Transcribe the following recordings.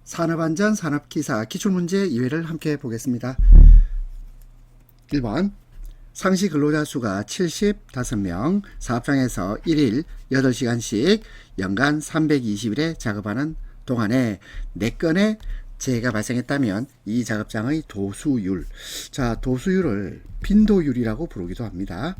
산업안전, 산업기사, 기출문제 2회를 함께 보겠습니다. 1번 상시 근로자 수가 75명, 사업장에서 1일 8시간씩 연간 320일에 작업하는 동안에 4건의 재해가 발생했다면 이 작업장의 도수율, 자 도수율을 빈도율이라고 부르기도 합니다.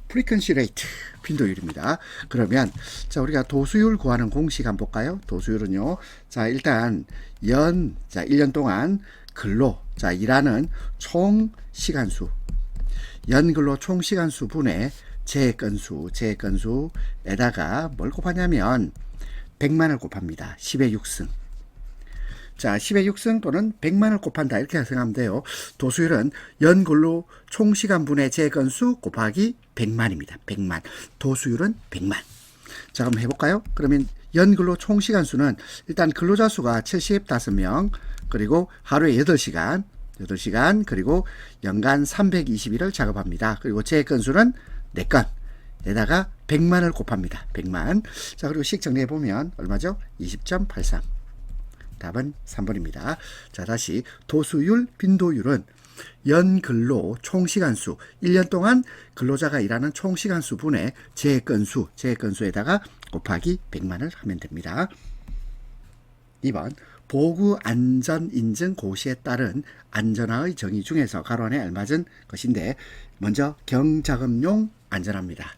frequency rate, 빈도율입니다. 그러면 자 우리가 도수율 구하는 공식 한번 볼까요? 도수율은요. 자 일단 1년 동안 근로, 자 일하는 총 시간수, 연근로 총 시간수 분의 재건수에다가 뭘 곱하냐면 100만을 곱합니다. 10의 6승. 자, 10의 6승 또는 100만을 곱한다. 이렇게 생각하면 돼요. 도수율은 연근로 총시간분의 재건수 곱하기 100만입니다. 100만. 도수율은 100만. 자, 그럼 해볼까요? 그러면 연근로 총시간수는 일단 근로자 수가 75명, 그리고 하루에 8시간, 그리고 연간 320일을 작업합니다. 그리고 재건수는 4건. 에다가 100만을 곱합니다. 100만. 자, 그리고 식 정리해보면 얼마죠? 20.83. 답은 3번입니다. 자, 다시 도수율, 빈도율은 연근로 총시간수, 1년 동안 근로자가 일하는 총시간수 분의 재건수에다가 곱하기 100만을 하면 됩니다. 2번 보구 안전 인증 고시에 따른 안전화의 정의 중에서 가로 안에 알맞은 것인데 먼저 경작업용 안전화입니다.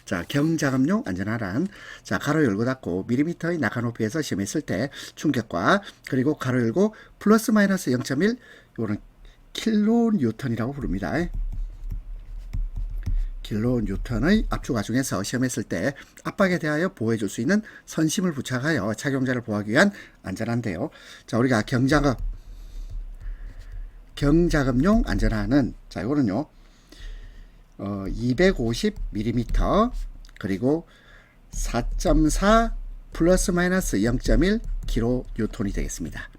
자, 경작업용 안전화란 자 가로 열고 닫고 밀리미터의 낙하 높이에서 시험했을 때 충격과 그리고 가로 열고 플러스 마이너스 0.1 이거는 킬로뉴턴이라고 부릅니다. 킬로뉴턴의 압축 과정에서 시험했을 때 압박에 대하여 보호해 줄 수 있는 선심을 부착하여 착용자를 보호하기 위한 안전화인데요. 자, 우리가 경작업용 안전화는 자, 이거는요. 250mm 그리고 4.4 플러스 마이너스 0.1 킬로뉴턴이 되겠습니다.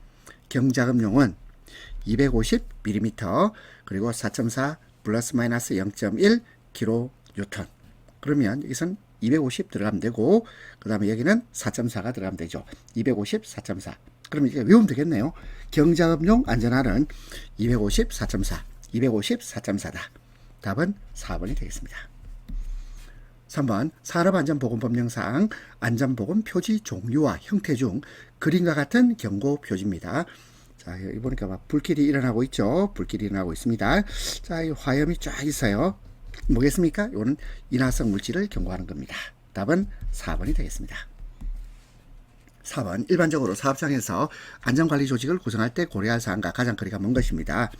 경작업용은 250mm 그리고 4.4 플러스 마이너스 0.1 킬로뉴턴. 그러면 여기선 250 들어가면 되고 그 다음에 여기는 4.4가 들어가면 되죠. 250, 4.4. 그러면 이게 외우면 되겠네요. 경작업용 안전화는 250, 4.4, 250, 4.4다. 답은 4번이 되겠습니다. 3번 산업안전보건법령상 안전보건 표지 종류와 형태 중 그림과 같은 경고 표지입니다. 자, 여기 보니까 막 불길이 일어나고 있죠. 불길이 일어나고 있습니다. 자, 이 화염이 쫙 있어요. 뭐겠습니까? 이거는 인화성 물질을 경고하는 겁니다. 답은 4번이 되겠습니다. 4번 일반적으로 사업장에서 안전관리 조직을 구성할 때 고려할 사항과 가장 거리가 먼 것입니다.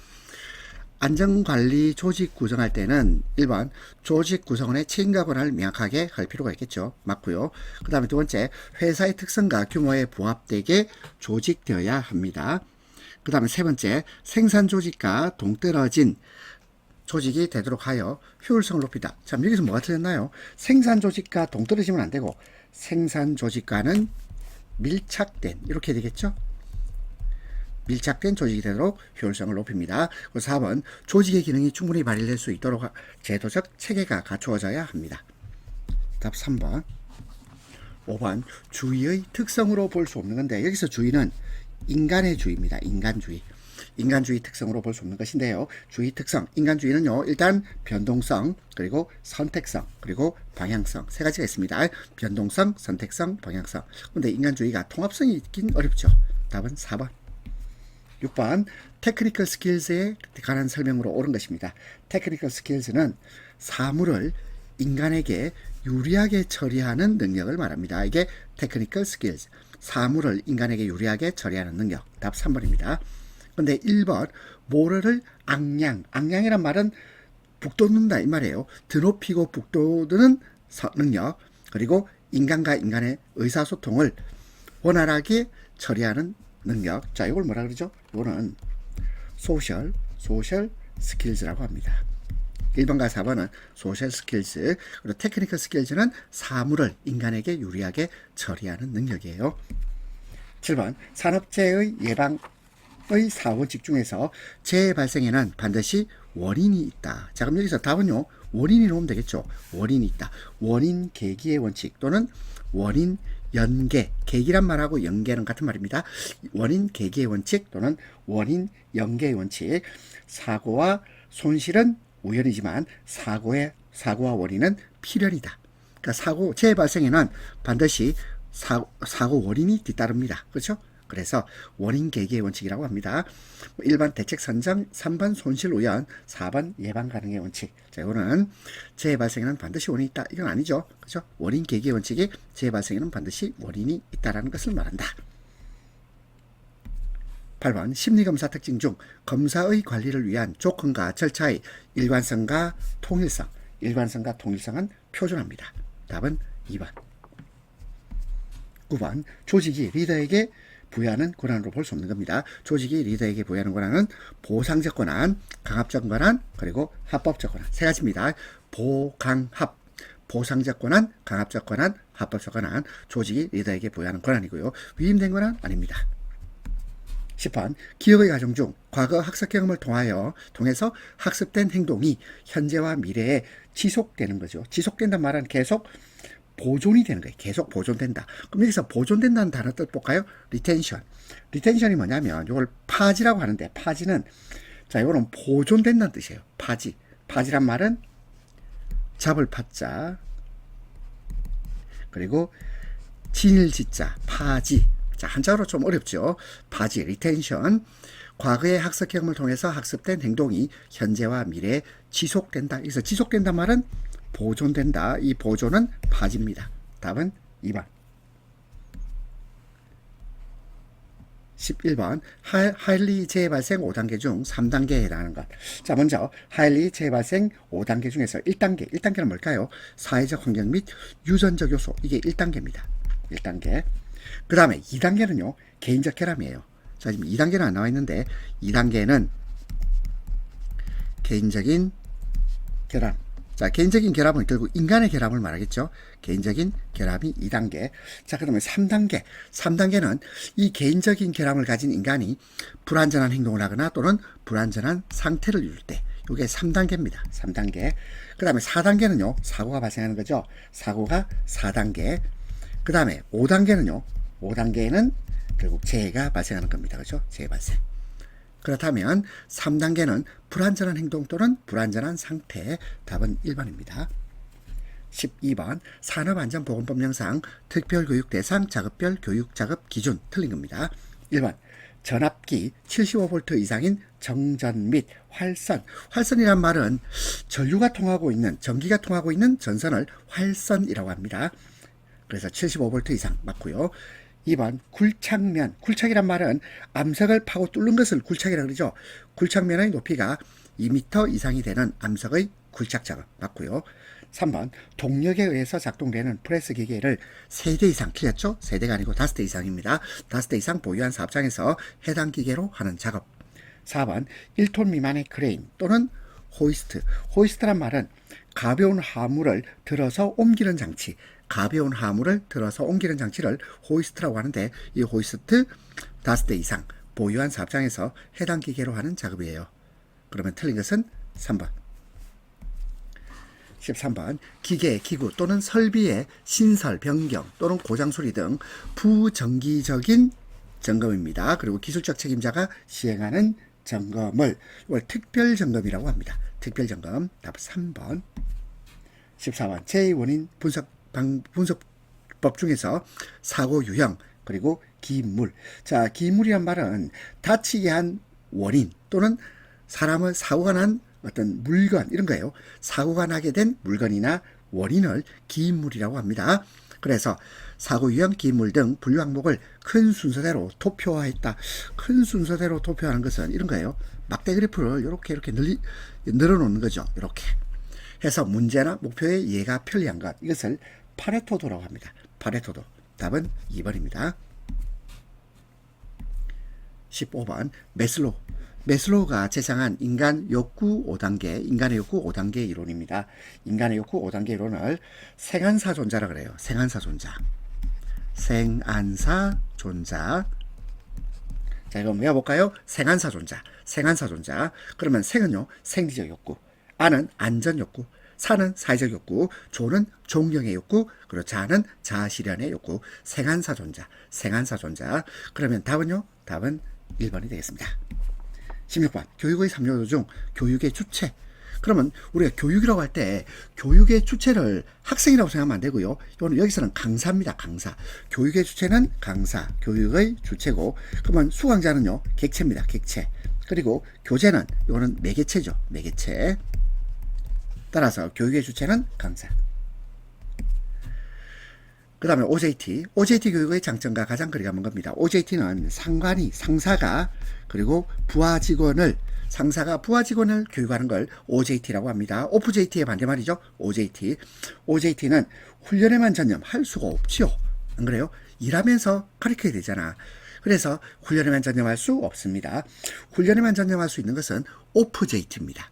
안전관리 조직 구성할 때는 1번 조직 구성원의 책임과 권한을 명확하게 할 필요가 있겠죠. 맞고요. 그 다음에 두 번째 회사의 특성과 규모에 부합되게 조직되어야 합니다. 그 다음에 세 번째 생산 조직과 동떨어진 조직이 되도록 하여 효율성을 높이다. 참 여기서 뭐가 틀렸나요? 생산 조직과 동떨어지면 안 되고 생산 조직과는 밀착된 이렇게 되겠죠. 밀착된 조직이 되도록 효율성을 높입니다. 4번 조직의 기능이 충분히 발휘될 수 있도록 제도적 체계가 갖추어져야 합니다. 답 3번. 5번 주의의 특성으로 볼 수 없는 건데 여기서 주의는 인간의 주의입니다. 인간주의 특성으로 볼 수 없는 것인데요. 주의 특성, 인간주의는요. 일단 변동성, 그리고 선택성, 그리고 방향성 세 가지가 있습니다. 변동성, 선택성, 방향성. 근데 인간주의가 통합성이 있긴 어렵죠. 답은 4번. 6번 테크니컬 스킬즈에 관한 설명으로 옳은 것입니다. 테크니컬 스킬즈는 사물을 인간에게 유리하게 처리하는 능력을 말합니다. 이게 테크니컬 스킬즈, 사물을 인간에게 유리하게 처리하는 능력. 답 3번입니다. 근데 1번 모래를 앙양이란 말은 북돋는다 이 말이에요. 드높이고 북돋는 능력, 그리고 인간과 인간의 의사소통을 원활하게 처리하는 능력. 자, 이걸 뭐라 그러죠? 이거는 소셜 스킬즈라고 합니다. 1번과 4번은 소셜 스킬즈, 그리고 테크니컬 스킬즈는 사물을 인간에게 유리하게 처리하는 능력이에요. 7번 산업재해 예방의 사고직 중에서 재해 발생에는 반드시 원인이 있다. 자, 그럼 여기서 답은요. 원인이 나오면 되겠죠. 원인이 있다. 원인 계기의 원칙 또는 원인 연계, 계기란 말하고 연계는 같은 말입니다. 원인 계기의 원칙 또는 원인 연계의 원칙. 사고와 손실은 우연이지만 사고와 원인은 필연이다. 그러니까 재해 발생에는 반드시 사고 원인이 뒤따릅니다. 그렇죠? 그래서 원인 계기의 원칙이라고 합니다. 1번 대책 선정, 3번 손실 우연, 4번 예방 가능의 원칙. 자, 이거는 재해 발생에는 반드시 원인이 있다. 이건 아니죠. 그렇죠? 원인 계기의 원칙이 재해 발생에는 반드시 원인이 있다라는 것을 말한다. 8번 심리검사 특징 중 검사의 관리를 위한 조건과 절차의 일관성과 통일성. 일관성과 통일성은 표준화입니다. 답은 2번. 9번 조직이 리더에게 부여하는 권한으로 볼 수 없는 겁니다. 조직이 리더에게 부여하는 권한은 보상적 권한, 강압적 권한, 그리고 합법적 권한. 세 가지입니다. 보강합. 보상적 권한, 강압적 권한, 합법적 권한. 조직이 리더에게 부여하는 권한이고요. 위임된 권한 아닙니다. 10번 기억의 과정 중 과거 학습 경험을 통해서 학습된 행동이 현재와 미래에 지속되는 거죠. 지속된다는 말은 계속 보존이 되는 거예요. 계속 보존된다. 그럼 여기서 보존된다는 단어 뜻 볼까요? 리텐션. 리텐션이 뭐냐면 이걸 파지라고 하는데, 파지는 자, 이거는 보존된다는 뜻이에요. 파지. 파지란 말은 잡을 파자 그리고 진일지자 파지. 자, 한자로 좀 어렵죠. 파지, 리텐션. 과거의 학습 경험을 통해서 학습된 행동이 현재와 미래에 지속된다. 그래서 지속된다 말은 보존된다. 이 보존은 파지입니다. 답은 2번. 11번 하일리 재발생 5단계 중 3단계에 해당하는 것. 자, 먼저 하일리 재발생 5단계 중에서 1단계는 뭘까요? 사회적 환경 및 유전적 요소. 이게 1단계입니다. 1단계. 그 다음에 2단계는요. 개인적 결함이에요. 자, 지금 2단계는 안 나와 있는데 2단계는 개인적인 결함. 자, 개인적인 결함은 결국 인간의 결함을 말하겠죠. 개인적인 결함이 2단계. 자, 그러면 3단계. 3단계는 이 개인적인 결함을 가진 인간이 불완전한 행동을 하거나 또는 불완전한 상태를 이룰 때. 이게 3단계입니다. 3단계. 그 다음에 4단계는요. 사고가 발생하는 거죠. 사고가 4단계. 그 다음에 5단계는요. 5단계에는 결국 재해가 발생하는 겁니다. 그렇죠? 재해 발생. 그렇다면 3단계는 불완전한 행동 또는 불완전한 상태. 답은 1번입니다. 12번 산업안전보건법령상 특별교육 대상 작업별 교육 작업 기준 틀린 겁니다. 1번 전압기 75V 이상인 정전 및 활선. 활선이란 말은 전류가 통하고 있는, 전기가 통하고 있는 전선을 활선이라고 합니다. 그래서 75V 이상 맞고요. 2번 굴착면. 굴착이란 말은 암석을 파고 뚫는 것을 굴착이라고 그러죠. 굴착면의 높이가 2m 이상이 되는 암석의 굴착 작업 맞고요. 3번 동력에 의해서 작동되는 프레스 기계를 3대 이상, 틀렸죠? 3대가 아니고 5대 이상입니다. 5대 이상 보유한 사업장에서 해당 기계로 하는 작업. 4번 1톤 미만의 크레인 또는 호이스트. 호이스트란 말은 가벼운 화물을 들어서 옮기는 장치. 가벼운 화물을 들어서 옮기는 장치를 호이스트라고 하는데, 이 호이스트 5대 이상 보유한 사업장에서 해당 기계로 하는 작업이에요. 그러면 틀린 것은 3번. 13번 기계, 기구 또는 설비의 신설, 변경 또는 고장 수리 등 부정기적인 점검입니다. 그리고 기술적 책임자가 시행하는 점검을 이걸 특별점검이라고 합니다. 특별점검. 답 3번. 14번 제2원인 분석법 중에서 사고 유형 그리고 기인물. 자, 기인물이란 말은 다치게 한 원인 또는 사람을 사고가 난 어떤 물건 이런 거예요. 사고가 나게 된 물건이나 원인을 기인물이라고 합니다. 그래서 사고 유형, 기인물 등 분류 항목을 큰 순서대로 도표화했다. 큰 순서대로 도표하는 것은 이런 거예요. 막대 그래프를 이렇게 늘어놓는 거죠. 이렇게 해서 문제나 목표의 이해가 편리한 것. 이것을 파레토도라고 합니다. 파레토도. 답은 2번입니다. 15번 메슬로우가 제정한 인간 욕구 5단계, 인간의 욕구 5단계 이론입니다. 인간의 욕구 5단계 이론을 생안사존자라 그래요. 생안사존자. 생안사존자. 자, 이거 외워볼까요? 생안사존자. 생안사존자. 그러면 생은요, 생리적 욕구. 안은 안전 욕구. 사는 사회적 욕구, 조는 존경의 욕구, 그리고 자는 자아실현의 욕구, 생한사존자. 그러면 답은요? 답은 1번이 되겠습니다. 16번 교육의 3요소 중 교육의 주체. 그러면 우리가 교육이라고 할 때 교육의 주체를 학생이라고 생각하면 안 되고요. 이거는 여기서는 강사입니다. 강사. 교육의 주체는 강사, 교육의 주체고, 그러면 수강자는요 객체입니다. 객체. 그리고 교재는 이거는 매개체죠. 매개체. 따라서 교육의 주체는 강사. 그 다음에 OJT. OJT 교육의 장점과 가장 거리가 먼 겁니다. OJT는 상사가 그리고 상사가 부하 직원을 교육하는 걸 OJT라고 합니다. OFJT의 반대말이죠. OJT. OJT는 훈련에만 전념할 수가 없지요. 안 그래요? 일하면서 가르쳐야 되잖아. 그래서 훈련에만 전념할 수 없습니다. 훈련에만 전념할 수 있는 것은 OFJT입니다.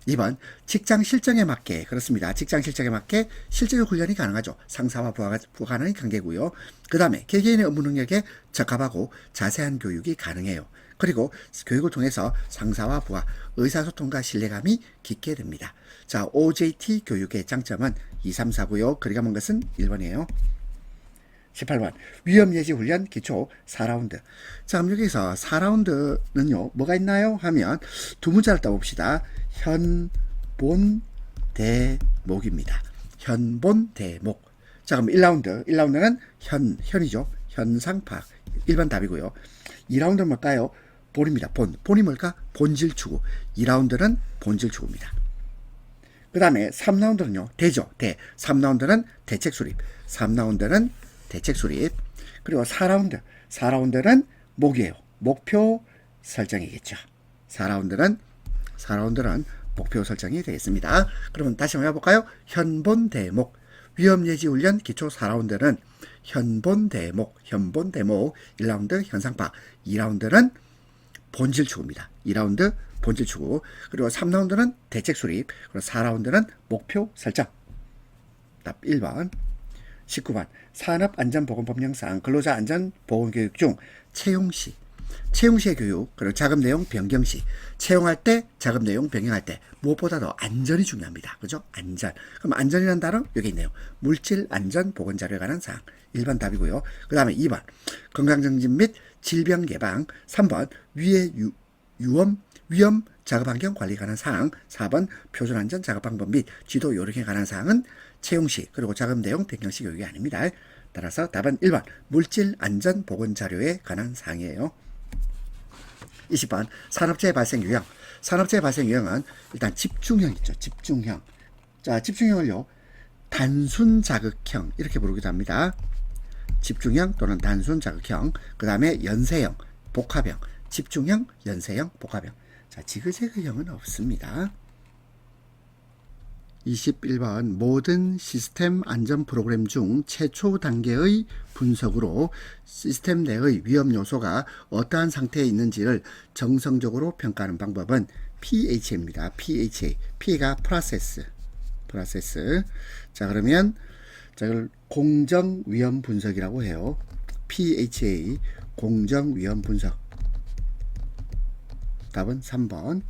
2번 직장 실정에 맞게. 그렇습니다. 직장 실정에 맞게 실제적 훈련이 가능하죠. 상사와 부하가 간의 관계고요. 그 다음에 개개인의 업무 능력에 적합하고 자세한 교육이 가능해요. 그리고 교육을 통해서 상사와 부하, 의사소통과 신뢰감이 깊게 됩니다. 자, OJT 교육의 장점은 2, 3, 4고요. 거리가 먼 것은 1번이에요. 18번 위험예지 훈련 기초 4라운드. 자, 그럼 여기서 4라운드는요 뭐가 있나요 하면 두 문자를 떠봅시다. 현본대목입니다. 현본대목. 자, 그럼 1라운드는 현이죠. 현상파악. 1번 답이고요. 2라운드는 뭘까요? 본입니다. 본이 뭘까? 본질 추구. 2라운드는 본질 추구입니다. 그 다음에 3라운드는요 대죠. 3라운드는 대책 수립. 그리고 4라운드는 목이에요. 목표 설정이겠죠. 4라운드는 목표 설정이 되겠습니다. 그러면 다시 한번 해볼까요? 현본대목. 위험예지 훈련 기초 4라운드는 현본대목. 1라운드 현상파. 2라운드는 본질 추구입니다. 2라운드 본질 추구. 그리고 3라운드는 대책 수립. 그리고 4라운드는 목표 설정. 답 1번. 19번 산업안전보건법령상 근로자 안전보건교육 중 채용시의 교육, 그리고 작업 내용 변경시. 채용할 때, 작업 내용 변경할 때 무엇보다도 안전이 중요합니다. 그죠? 안전. 그럼 안전이라는 단어 여기 있네요. 물질 안전 보건 자료에 관한 사항. 1번 답이고요. 그 다음에 2번 건강증진 및 질병 예방. 3번 위험 작업환경 관리에 관한 사항. 4번 표준안전 작업방법 및 지도 요령에 관한 사항은 채용시 그리고 작업 내용 변경시 교육이 아닙니다. 따라서 답은 1번 물질 안전 보건 자료에 관한 사항이에요. 20번 산업재해 발생 유형. 산업재해 발생 유형은 일단 집중형 있죠. 집중형. 자, 집중형을요 단순 자극형 이렇게 부르기도 합니다. 집중형 또는 단순 자극형. 그 다음에 연쇄형, 복합형. 집중형, 연쇄형, 복합형. 자, 지그재그형은 없습니다. 21번 모든 시스템 안전 프로그램 중 최초 단계의 분석으로 시스템 내의 위험 요소가 어떠한 상태에 있는지를 정성적으로 평가하는 방법은 PHA입니다. PHA. P가 프로세스. 자, 그러면 이걸 공정 위험 분석이라고 해요. PHA 공정 위험 분석. 답은 3번.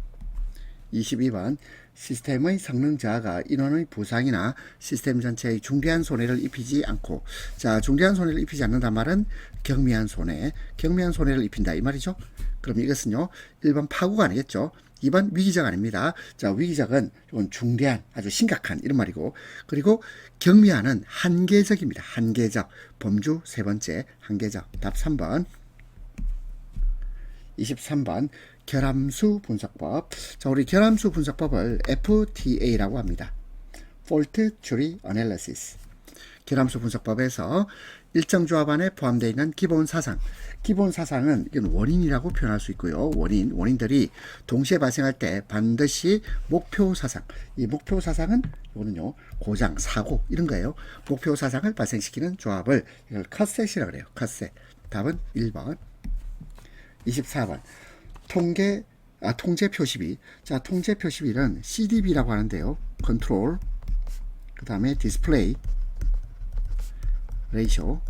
22번 시스템의 성능 저하가 인원의 부상이나 시스템 전체의 중대한 손해를 입히지 않고. 자, 중대한 손해를 입히지 않는단 말은 경미한 손해를 입힌다 이 말이죠. 그럼 이것은요 1번 파고가 아니겠죠. 2번 위기적 아닙니다. 자, 위기적은 이건 중대한 아주 심각한 이런 말이고, 그리고 경미한은 한계적입니다. 한계적. 범주 세 번째 한계적. 답 3번. 23번 결함수 분석법. 자, 우리 결함수 분석법을 FTA라고 합니다. Fault Tree Analysis. 결함수 분석법에서 일정 조합 안에 포함되어 있는 기본 사상. 기본 사상은 이건 원인이라고 표현할 수 있고요. 원인들이 동시에 발생할 때 반드시 목표 사상. 이 목표 사상은 이거는요 고장, 사고 이런 거예요. 목표 사상을 발생시키는 조합을 이걸 컷셋이라고 그래요. 컷셋. 답은 1번. 24번 통제 표시비. 자, 통제 표시비는 CDB라고 하는데요. 컨트롤, 그 다음에 디스플레이 레이쇼.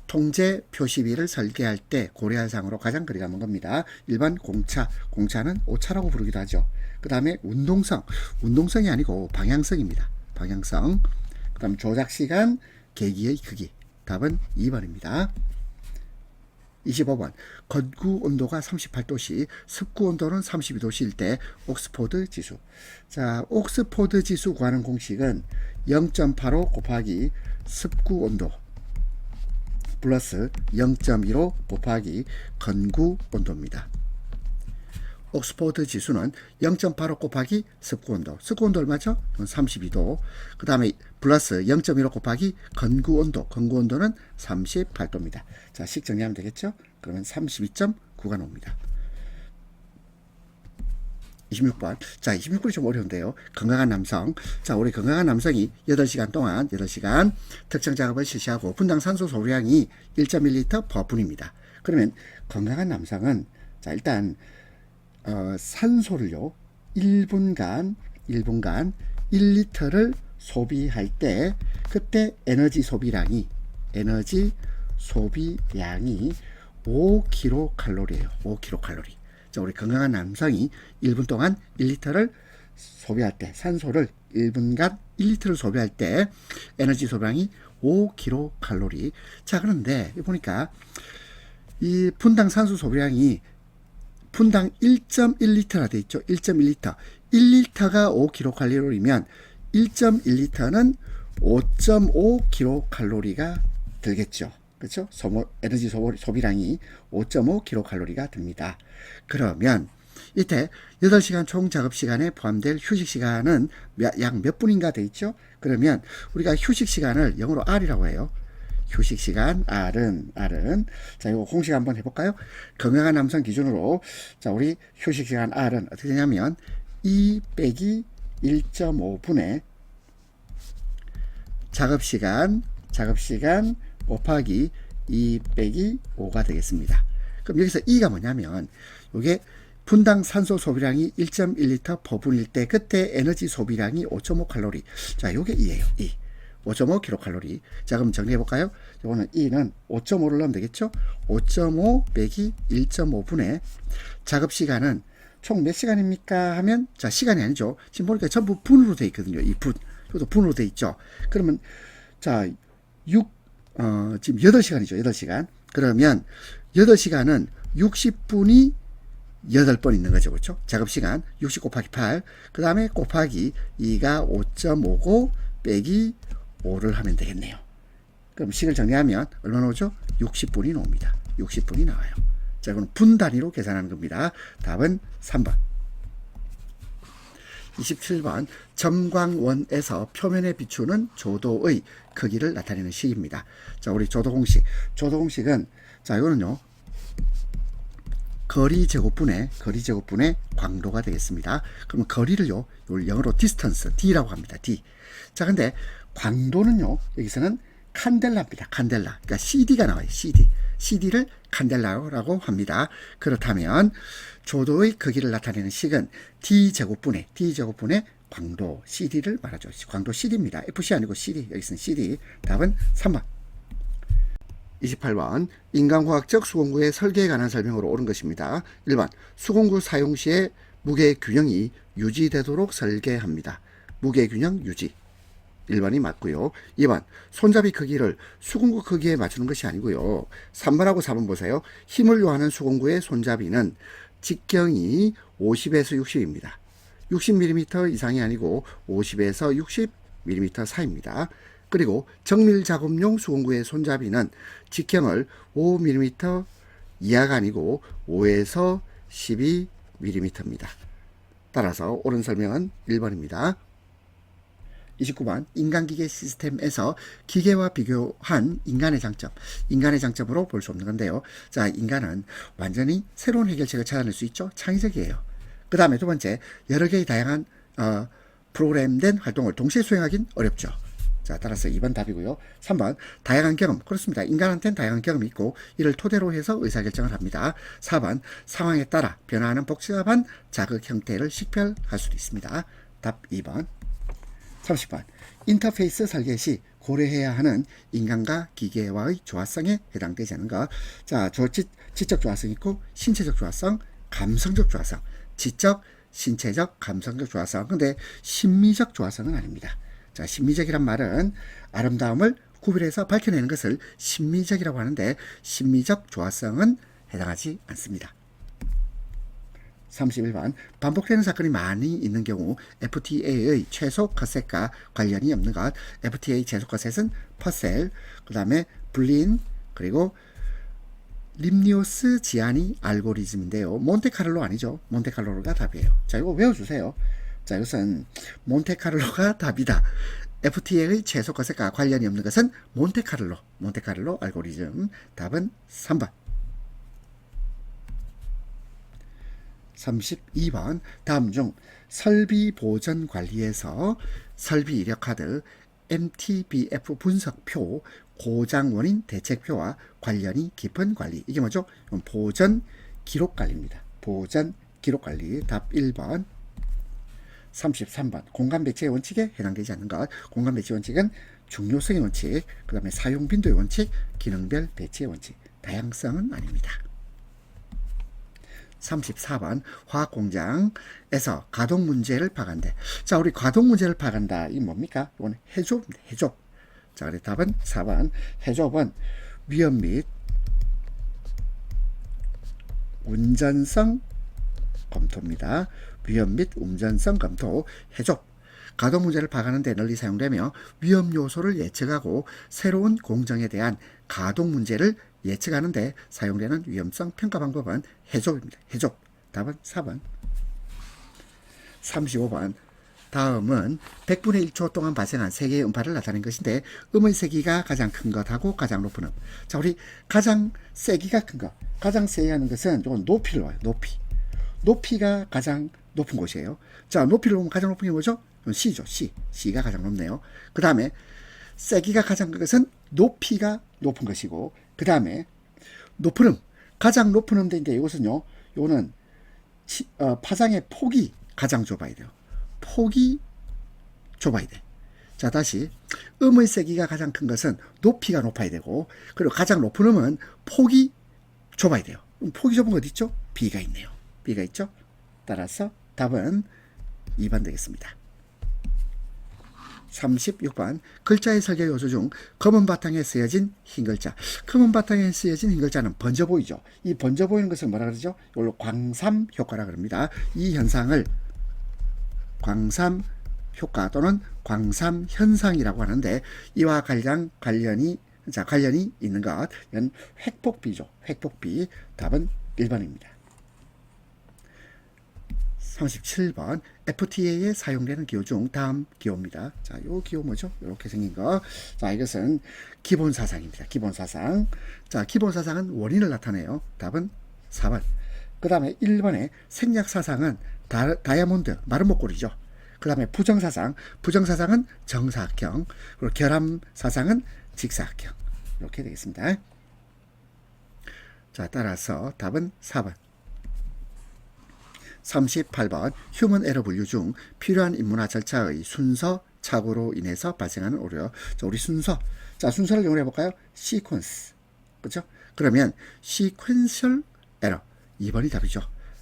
통제 표시비를 설계할 때 고려할 사항으로 가장 거리가 먼 겁니다. 1번 공차, 공차는 오차라고 부르기도 하죠. 그 다음에 운동성, 운동성이 아니고 방향성입니다. 방향성. 그 다음 조작시간, 계기의 크기. 답은 2번입니다. 25번 건구 온도가 38도시 습구 온도는 32도시일 때 옥스포드 지수. 자, 옥스포드 지수 구하는 공식은 0.85 곱하기 습구 온도 플러스 0.15 곱하기 건구 온도입니다. 옥스포드 지수는 0.85 곱하기 습구 온도. 습구 온도 얼마죠? 32도. 그 다음에 플러스 0.15 곱하기 건구 온도. 건구 온도는 38도입니다. 자, 식 정리하면 되겠죠? 그러면 32.9가 나옵니다. 26번. 자, 26번이 좀 어려운데요. 건강한 남성. 자, 우리 건강한 남성이 8시간 동안 8시간 특정 작업을 실시하고 분당 산소 소비량이 1.1L/분입니다. 그러면 건강한 남성은 자, 일단 산소를요 1분간 1리터를 소비할 때 그때 에너지 소비량이 5kcal예요. 5kcal. 자, 우리 건강한 남성이 1분 동안 1리터를 소비할 때 산소를 1분간 1리터를 소비할 때 에너지 소비량이 5kcal. 자, 그런데 보니까 이 분당 산소 소비량이 분당 1.1리터라 되어 있죠. 1.1리터. 1리터가 5kcal이면 1.1리터는 5.5kcal가 들겠죠. 그렇죠? 에너지 소비량이 5.5kcal가 듭니다. 그러면 이때 8시간 총 작업 시간에 포함될 휴식 시간은 약 몇 분인가 되어 있죠? 그러면 우리가 휴식 시간을 영어로 R이라고 해요. 휴식 시간 R은 자, 이거 공식 한번 해볼까요? 건강한 남성 기준으로 자, 우리 휴식 시간 R은 어떻게 되냐면 2 빼기 1.5분의 작업 시간 곱하기 2 빼기 5가 되겠습니다. 그럼 여기서 2가 뭐냐면 이게 분당 산소 소비량이 1.1L/분일 때 그때 에너지 소비량이 5.5칼로리. 자, 요게 2예요. 2. 5.5kcal. 자, 그럼 정리해 볼까요? 이거는 2는 5.5를 넣으면 되겠죠? 5.5 빼기 1.5분의 작업 시간은 총 몇 시간입니까? 하면 자, 시간이 아니죠. 지금 보니까 전부 분으로 되어 있거든요. 이 분. 이것도 분으로 되어 있죠. 그러면 자, 지금 8시간이죠. 8시간. 그러면 8시간은 60분이 8번 있는 거죠. 그렇죠? 작업 시간 60 곱하기 8. 그 다음에 곱하기 2가 5.5고 빼기 5를 하면 되겠네요. 그럼 식을 정리하면 얼마 나오죠? 60분이 나옵니다. 60분이 나와요. 자, 이거는 분 단위로 계산하는 겁니다. 답은 3번. 27번 점광원에서 표면에 비추는 조도의 크기를 나타내는 식입니다. 자, 우리 조도 공식은 자, 이거는요 거리 제곱분의 광도가 되겠습니다. 그러면 거리를요 영어로 distance D라고 합니다. D. 자, 근데 광도는요 여기서는 칸델라입니다. 칸델라. 그러니까 CD가 나와요. CD를 칸델라라고 합니다. 그렇다면 조도의 크기를 나타내는 식은 D제곱분의 광도 CD를 말하죠. 광도 CD입니다. FC 아니고 CD. 여기서는 CD. 답은 3번. 28번 인간과학적 수공구의 설계에 관한 설명으로 옳은 것입니다. 1번 수공구 사용 시에 무게균형이 유지되도록 설계합니다. 무게균형 유지. 1번이 맞고요. 2번 손잡이 크기를 수공구 크기에 맞추는 것이 아니고요. 3번하고 4번 보세요. 힘을 요하는 수공구의 손잡이는 직경이 50에서 60입니다. 60mm 이상이 아니고 50에서 60mm 사이입니다. 그리고 정밀 작업용 수공구의 손잡이는 직경을 5mm 이하가 아니고 5에서 12mm입니다. 따라서 옳은 설명은 1번입니다. 29번 인간기계 시스템에서 기계와 비교한 인간의 장점으로 볼 수 없는 건데요. 자, 인간은 완전히 새로운 해결책을 찾아낼 수 있죠. 창의적이에요. 그 다음에 두 번째, 여러 개의 다양한 프로그램된 활동을 동시에 수행하긴 어렵죠. 자, 따라서 2번 답이고요. 3번 다양한 경험. 그렇습니다. 인간한테는 다양한 경험이 있고 이를 토대로 해서 의사결정을 합니다. 4번 상황에 따라 변화하는 복잡한 자극 형태를 식별할 수도 있습니다. 답 2번. 30번 인터페이스 설계 시 고려해야 하는 인간과 기계와의 조화성에 해당되지 않는 것. 자, 지적 조화성 있고 신체적 조화성, 감성적 조화성, 지적, 신체적, 감성적 조화성. 근데 심미적 조화성은 아닙니다. 자, 심미적이란 말은 아름다움을 구별해서 밝혀내는 것을 심미적이라고 하는데 심미적 조화성은 해당하지 않습니다. 31번 반복되는 사건이 많이 있는 경우 FTA의 최소 컷셋과 관련이 없는 것. FTA 최소 컷셋은 퍼셀, 그 다음에 블린, 그리고 립니오스 지아니 알고리즘인데요. 몬테카를로 아니죠. 몬테카를로가 답이에요. 자, 이거 외워주세요. 자, 이것은 몬테카를로가 답이다. FTA의 최소 컷셋과 관련이 없는 것은 몬테카를로 알고리즘. 답은 3번. 32번 다음 중 설비 보전 관리에서 설비 이력 카드 MTBF 분석표 고장 원인 대책표와 관련이 깊은 관리. 이게 뭐죠? 보전 기록 관리입니다. 보전 기록 관리. 답 1번. 33번 공간 배치의 원칙에 해당되지 않는 것. 공간 배치 원칙은 중요성의 원칙, 그 다음에 사용 빈도의 원칙, 기능별 배치의 원칙. 다양성은 아닙니다. 34번 화학공장에서 가동 문제를 파악한대. 자, 우리 가동 문제를 파악한다. 이 뭡니까? 이건 해좁입니다. 해좁. 자, 그래 답은 4번. 해좁은 위험 및 운전성 검토입니다. 위험 및 운전성 검토. 해좁. 가동 문제를 파악하는 데 널리 사용되며 위험 요소를 예측하고 새로운 공정에 대한 가동 문제를 예측하는 데 사용되는 위험성 평가 방법은 해좁입니다. 해좁. 답은 4번. 35번 다음은 100분의 1초 동안 발생한 세개의 음파를 나타낸 것인데 음의 세기가 가장 큰 것하고 가장 높은 음. 자, 우리 가장 세기가 큰 것, 가장 세게 하는 것은 이건 높이로 와요. 높이가 가장 높은 곳이에요. 자, 높이를 보면 가장 높은 게 뭐죠? C죠. C가 가장 높네요. 그 다음에 세기가 가장 큰 것은 높이가 높은 것이고, 그 다음에 높은 음, 가장 높은 음대인데 이것은요, 요거는 파장의 폭이 가장 좁아야 돼요. 폭이 좁아야 돼. 자, 다시 음의 세기가 가장 큰 것은 높이가 높아야 되고, 그리고 가장 높은 음은 폭이 좁아야 돼요. 폭이 좁은 거 어디 있죠? B가 있네요. B가 있죠? 따라서 답은 2번 되겠습니다. 36번 글자의 설계 요소 중 검은 바탕에 쓰여진 흰 글자. 검은 바탕에 쓰여진 흰 글자는 번져 보이죠. 이 번져 보이는 것을 뭐라 그러죠? 이걸로 광삼 효과라 그럽니다. 이 현상을 광삼 효과 또는 광삼 현상이라고 하는데 이와 관련이 있는 것. 이건 획폭비죠. 획폭비. 답은 1번입니다. 37번 FTA에 사용되는 기호 중 다음 기호입니다. 자, 요 기호 뭐죠? 이렇게 생긴 거. 자, 이것은 기본 사상입니다. 기본 사상. 자, 기본 사상은 원인을 나타내요. 답은 4번. 그 다음에 1번에 생략 사상은 다이아몬드, 마른 목걸이죠. 그 다음에 부정 사상은 정사각형. 그리고 결함 사상은 직사각형. 이렇게 되겠습니다. 자, 따라서 답은 4번. 38번 휴먼 에러 분류 중 필요한 인문화 절차의 순서 착오로 인해서 발생하는 오류. 자, 우리 순서. 자, 순서를 이용해 볼까요? 시퀀스. 그렇죠? 그러면 시퀀셜 에러. 2번이 답이죠.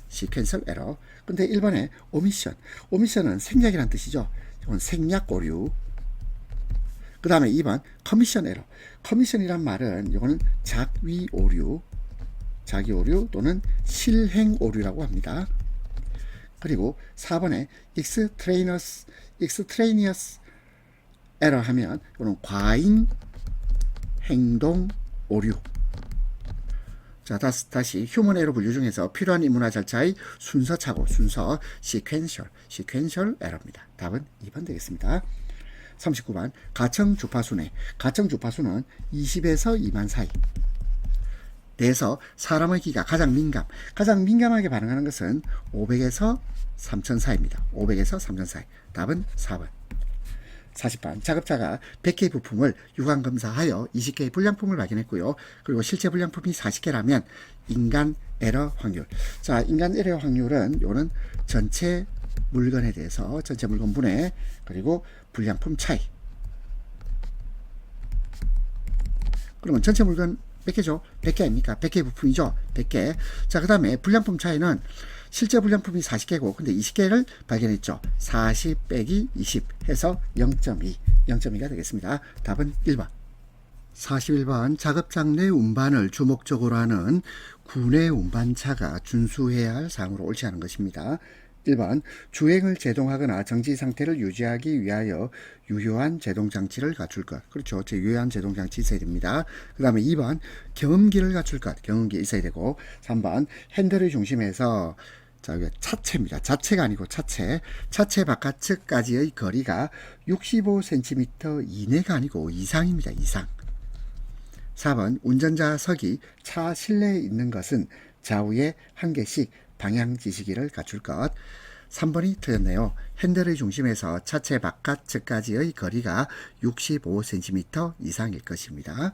시퀀셜 에러. 근데 1번에 오미션. 오미션은 생략이란 뜻이죠. 이건 생략 오류. 그 다음에 2번 커미션 에러. 커미션이란 말은 이거는 작위 오류, 자기 오류 또는 실행 오류라고 합니다. 그리고 4번에 extraneous error 하면 이거는 과잉 행동 오류. 자, 다시 휴먼 에러 분류 중에서 필요한 인문화 절차의 순서 착오, 순서 sequential error입니다. 답은 2번 되겠습니다. 39번 가청 주파수네. 가청 주파수는 20에서 2만 사이. 내에서 사람의 귀가 가장 민감하게 반응하는 것은 500에서 3000 사이입니다. 500에서 3000 사이. 답은 4번. 40번 작업자가 100개의 부품을 유관검사하여 20개의 불량품을 발견했고요. 그리고 실제 불량품이 40개라면 인간 에러 확률. 자, 인간 에러 확률은 요는 전체 물건에 대해서 전체 물건 분해 그리고 불량품 차이. 그러면 전체 물건 몇 개죠? 100개 아닙니까? 100개 부품이죠? 100개. 자, 그 다음에 불량품 차이는 실제 불량품이 40개고 근데 20개를 발견했죠. 40 빼기 20 해서 0.2. 0.2가 되겠습니다. 답은 1번. 41번 작업장 내 운반을 주목적으로 하는 구내 운반차가 준수해야 할 사항으로 옳지 않은 것입니다. 1번 주행을 제동하거나 정지 상태를 유지하기 위하여 유효한 제동장치를 갖출 것. 그렇죠. 유효한 제동장치 있어야 됩니다. 그 다음에 2번 경음기를 갖출 것. 경음기 있어야 되고 3번 핸들의 중심에서 자, 이게 차체입니다. 자체가 아니고 차체. 차체 바깥측까지의 거리가 65cm 이내가 아니고 이상입니다. 이상. 4번 운전자석이 차 실내에 있는 것은 좌우에 한 개씩 방향 지시기를 갖출 것. 3번이 틀렸네요. 핸들의 중심에서 차체 바깥측까지의 거리가 65cm 이상일 것입니다.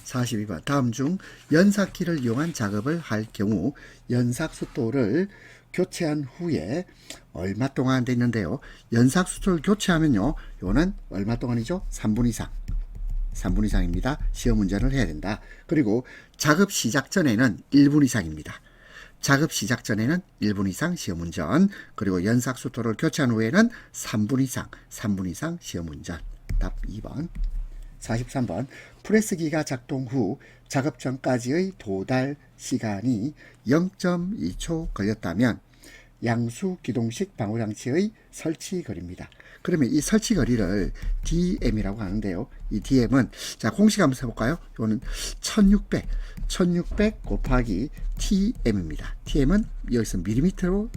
42번 다음 중 연삭기를 이용한 작업을 할 경우 연삭수토를 교체한 후에 얼마 동안 됐는데요. 연삭수토를 교체하면요. 요는 얼마 동안이죠? 3분 이상. 3분 이상입니다. 시험 운전을 해야 된다. 그리고 작업 시작 전에는 1분 이상입니다. 작업 시작 전에는 1분 이상 시험 운전, 그리고 연삭 수토를 교체한 후에는 3분 이상 시험 운전. 답 2번. 43번 프레스기가 작동 후 작업 전까지의 도달 시간이 0.2초 걸렸다면 양수 기동식 방호장치의 설치 거리입니다. 그러면 이 설치 거리를 DM이라고 하는데요. 이 DM은 자 공식 한번 해볼까요? 이거는 1600 곱하기 TM입니다. TM은 여기서 밀리미터로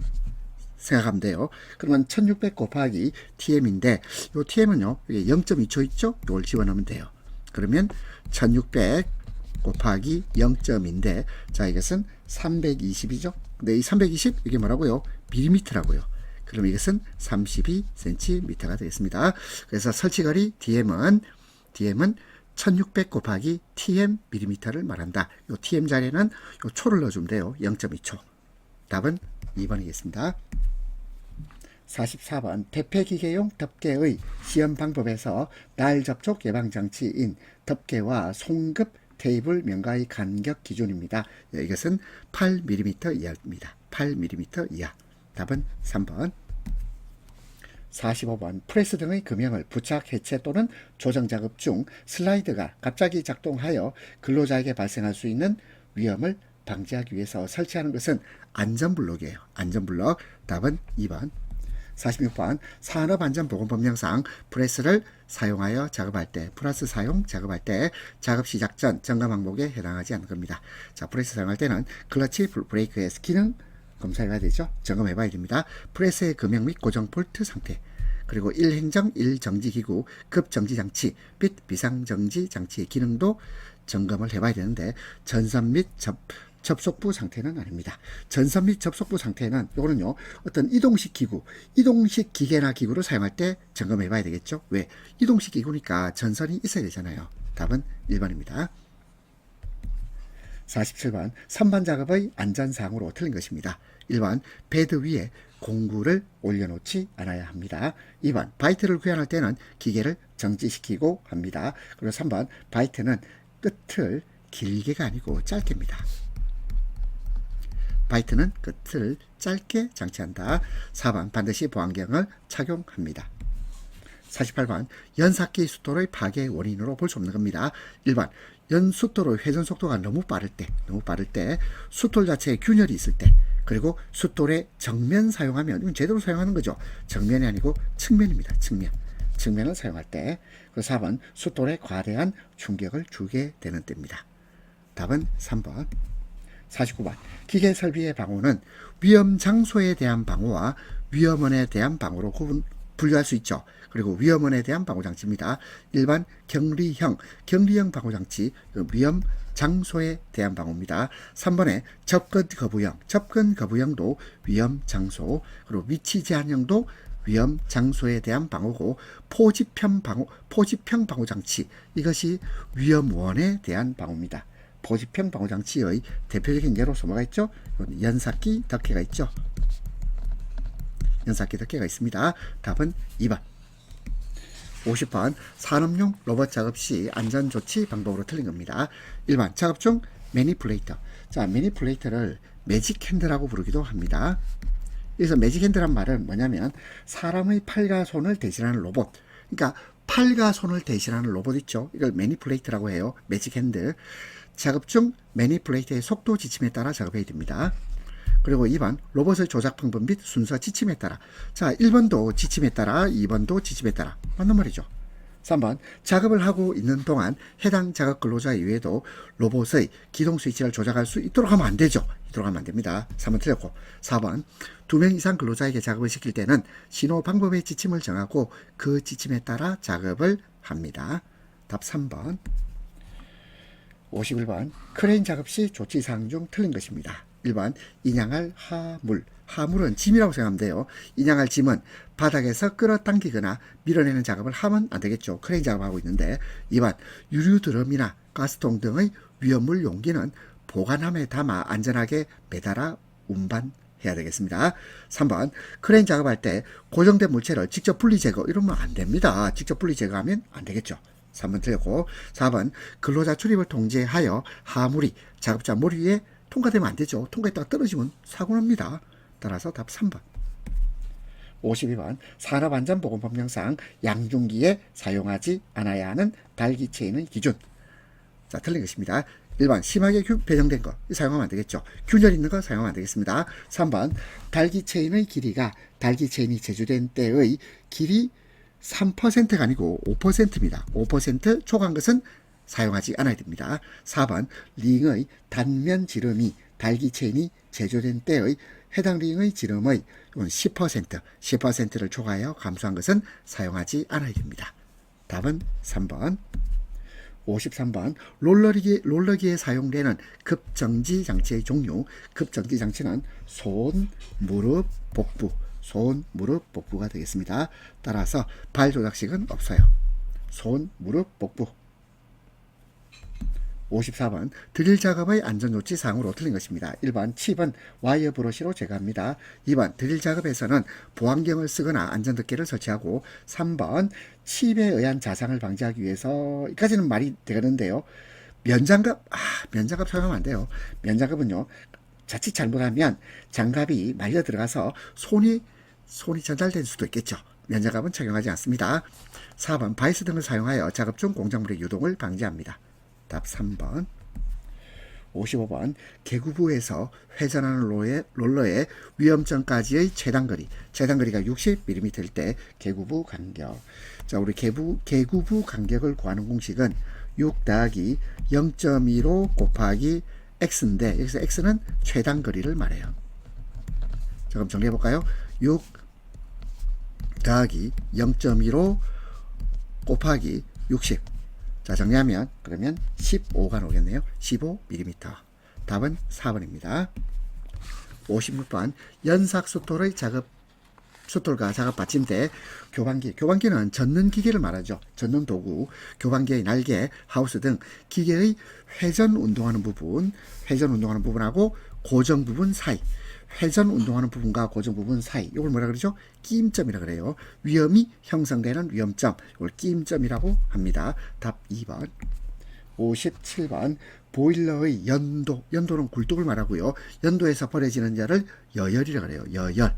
생각하면 돼요. 그러면 1600 곱하기 TM인데 이 TM은요 0.2초 있죠? 이걸 집어넣으면 돼요. 그러면 1600 곱하기 0.인데 자 이것은 320이죠. 근데 이 320 이게 뭐라고요? 밀리미터라고요. 그럼 이것은 32cm가 되겠습니다. 그래서 설치거리 DM은 1600 곱하기 TM 밀리미터를 말한다. 요 TM 자리에는 요 초를 넣어주면 돼요. 0.2초. 답은 2번이겠습니다. 44번 대폐기계용 덮개의 시험 방법에서 날 접촉 예방장치인 덮개와 송급 테이블 면과의 간격 기준입니다. 이것은 8mm 이하입니다. 8mm 이하. 답은 3번. 45번 프레스 등의 금형을 부착 해체 또는 조정 작업 중 슬라이드가 갑자기 작동하여 근로자에게 발생할 수 있는 위험을 방지하기 위해서 설치하는 것은 안전블록이에요. 안전블록. 답은 2번. 46번 산업안전보건법령상 프레스를 사용하여 작업할 때 플러스 사용 작업할 때 작업 시작 전 점검 항목에 해당하지 않는 겁니다. 자 프레스 사용할 때는 클러치 브레이크의 기능 검사해봐야 되죠. 점검해봐야 됩니다. 프레스의 금형 및 고정 볼트 상태 그리고 1행정 1정지기구 급정지장치 및 비상정지장치의 기능도 점검을 해봐야 되는데 전선 및 접속부 상태는 아닙니다. 전선 및 접속부 상태는 이거는요 어떤 이동식 기구, 이동식 기계나 기구를 사용할 때 점검해 봐야 되겠죠. 왜? 이동식 기구니까 전선이 있어야 되잖아요. 답은 1번입니다. 47번 선반 작업의 안전사항으로 틀린 것입니다. 1번 베드 위에 공구를 올려놓지 않아야 합니다. 2번 바이트를 구현할 때는 기계를 정지시키고 합니다. 그리고 3번 바이트는 끝을 길게가 아니고 짧게입니다. 바이트는 끝을 짧게 장치한다. 4번 반드시 보안경을 착용합니다. 48번 연삭기 수토의 파괴 원인으로 볼 수 없는 겁니다. 1번 연수토의 회전 속도가 너무 빠를 때 수톨 자체에 균열이 있을 때 그리고 수톨의 정면 사용하면 이건 제대로 사용하는 거죠. 정면이 아니고 측면입니다. 측면을 사용할 때. 그리고 4번 수톨에 과대한 충격을 주게 되는 때입니다. 답은 3번. 49번 기계 설비의 방호는 위험 장소에 대한 방호와 위험원에 대한 방호로 분류할 수 있죠. 그리고 위험원에 대한 방호장치입니다. 일반 격리형 방호장치 위험 장소에 대한 방호입니다. 3번에 접근 거부형도 위험 장소 그리고 위치 제한형도 위험 장소에 대한 방호고 포집형 방호장치 이것이 위험원에 대한 방호입니다. 포집형 방호장치의 대표적인 예로서 뭐가 있죠? 연삭기 덮개가 있죠. 연삭기 덮개가 있습니다. 답은 2번. 50번 산업용 로봇 작업 시 안전조치 방법으로 틀린 겁니다. 1번 작업 중 매니플레이터. 자, 매니플레이터를 매직 핸드라고 부르기도 합니다. 그래서 매직 핸드란 말은 뭐냐면 사람의 팔과 손을 대신하는 로봇. 그러니까 팔과 손을 대신하는 로봇 있죠. 이걸 매니플레이터라고 해요. 매직 핸드. 작업 중 매니플레이터의 속도 지침에 따라 작업해야 됩니다. 그리고 2번 로봇의 조작 방법 및 순서 지침에 따라. 자, 1번도 지침에 따라 2번도 지침에 따라. 맞는 말이죠. 3번 작업을 하고 있는 동안 해당 작업 근로자 이외에도 로봇의 기동 스위치를 조작할 수 있도록 하면 안 되죠. 이도록 하면 안 됩니다. 3번 틀렸고. 4번 2명 이상 근로자에게 작업을 시킬 때는 신호 방법의 지침을 정하고 그 지침에 따라 작업을 합니다. 답 3번. 51번 크레인 작업 시 조치사항 중 틀린 것입니다. 1번 인양할 하물. 하물은 짐이라고 생각하면 돼요. 인양할 짐은 바닥에서 끌어당기거나 밀어내는 작업을 하면 안 되겠죠. 크레인 작업하고 있는데. 2번 유류 드럼이나 가스통 등의 위험물 용기는 보관함에 담아 안전하게 매달아 운반해야 되겠습니다. 3번 크레인 작업할 때 고정된 물체를 직접 분리 제거 이러면 안 됩니다. 직접 분리 제거하면 안 되겠죠. 3번 틀렸고. 4번 근로자 출입을 통제하여 하물이 작업자 머리 위에 통과되면 안 되죠. 통과했다가 떨어지면 사고납니다. 따라서 답 3번. 52번 산업안전보건법령상 양중기에 사용하지 않아야 하는 발기체인의 기준. 자, 틀린 것입니다. 1번 심하게 배정된 거 사용하면 안 되겠죠. 균열 있는 거 사용하면 안 되겠습니다. 3번 달기체인의 길이가 달기체인이 제조된 때의 길이 3%가 아니고 5%입니다. 5% 초과한 것은 사용하지 않아야 됩니다. 4번 링의 단면 지름이 달기체인이 제조된 때의 해당 링의 지름의 10%를 초과하여 감소한 것은 사용하지 않아야 됩니다. 답은 3번. 53번 롤러기에 사용되는 급정지 장치의 종류. 급정지 장치는 손, 무릎, 복부. 손, 무릎, 복부가 되겠습니다. 따라서 발 조작식은 없어요. 손, 무릎, 복부. 54번 드릴 작업의 안전조치 사항으로 틀린 것입니다. 1번 칩은 와이어 브러쉬로 제거합니다. 2번 드릴 작업에서는 보안경을 쓰거나 안전덮개를 설치하고. 3번 칩에 의한 자상을 방지하기 위해서. 여기까지는 말이 되겠는데요. 면장갑 사용하면 안 돼요. 면장갑은요 자칫 잘못하면 장갑이 말려 들어가서 손이 전달될 수도 있겠죠. 면장갑은 착용하지 않습니다. 4번 바이스 등을 사용하여 작업 중 공작물의 유동을 방지합니다. 답 3번. 55번 개구부에서 회전하는 롤러의 위험점까지의 최단거리가 60mm일 때 개구부 간격. 자, 우리 개구부 간격을 구하는 공식은 6 더하기 0.15 곱하기 x인데 여기서 x는 최단거리를 말해요. 자, 그럼 정리해 볼까요? 6 더하기 0.15 곱하기 60. 자, 정리하면 그러면 15가 나오겠네요. 15mm. 답은 4번입니다. 56번 연삭수톨의 수톨과 작업 받침대. 교반기는 젓는 기계를 말하죠. 젓는 도구. 교반기의 날개, 하우스 등 기계의 회전 운동하는 부분하고 고정 부분 사이. 회전 운동하는 부분과 고정 부분 사이. 이걸 뭐라 그러죠? 끼임점이라 그래요. 위험이 형성되는 위험점. 이걸 끼임점이라고 합니다. 답 2번. 57번 보일러의 연도는 굴뚝을 말하고요. 연도에서 버려지는 열을 여열이라 그래요. 여열.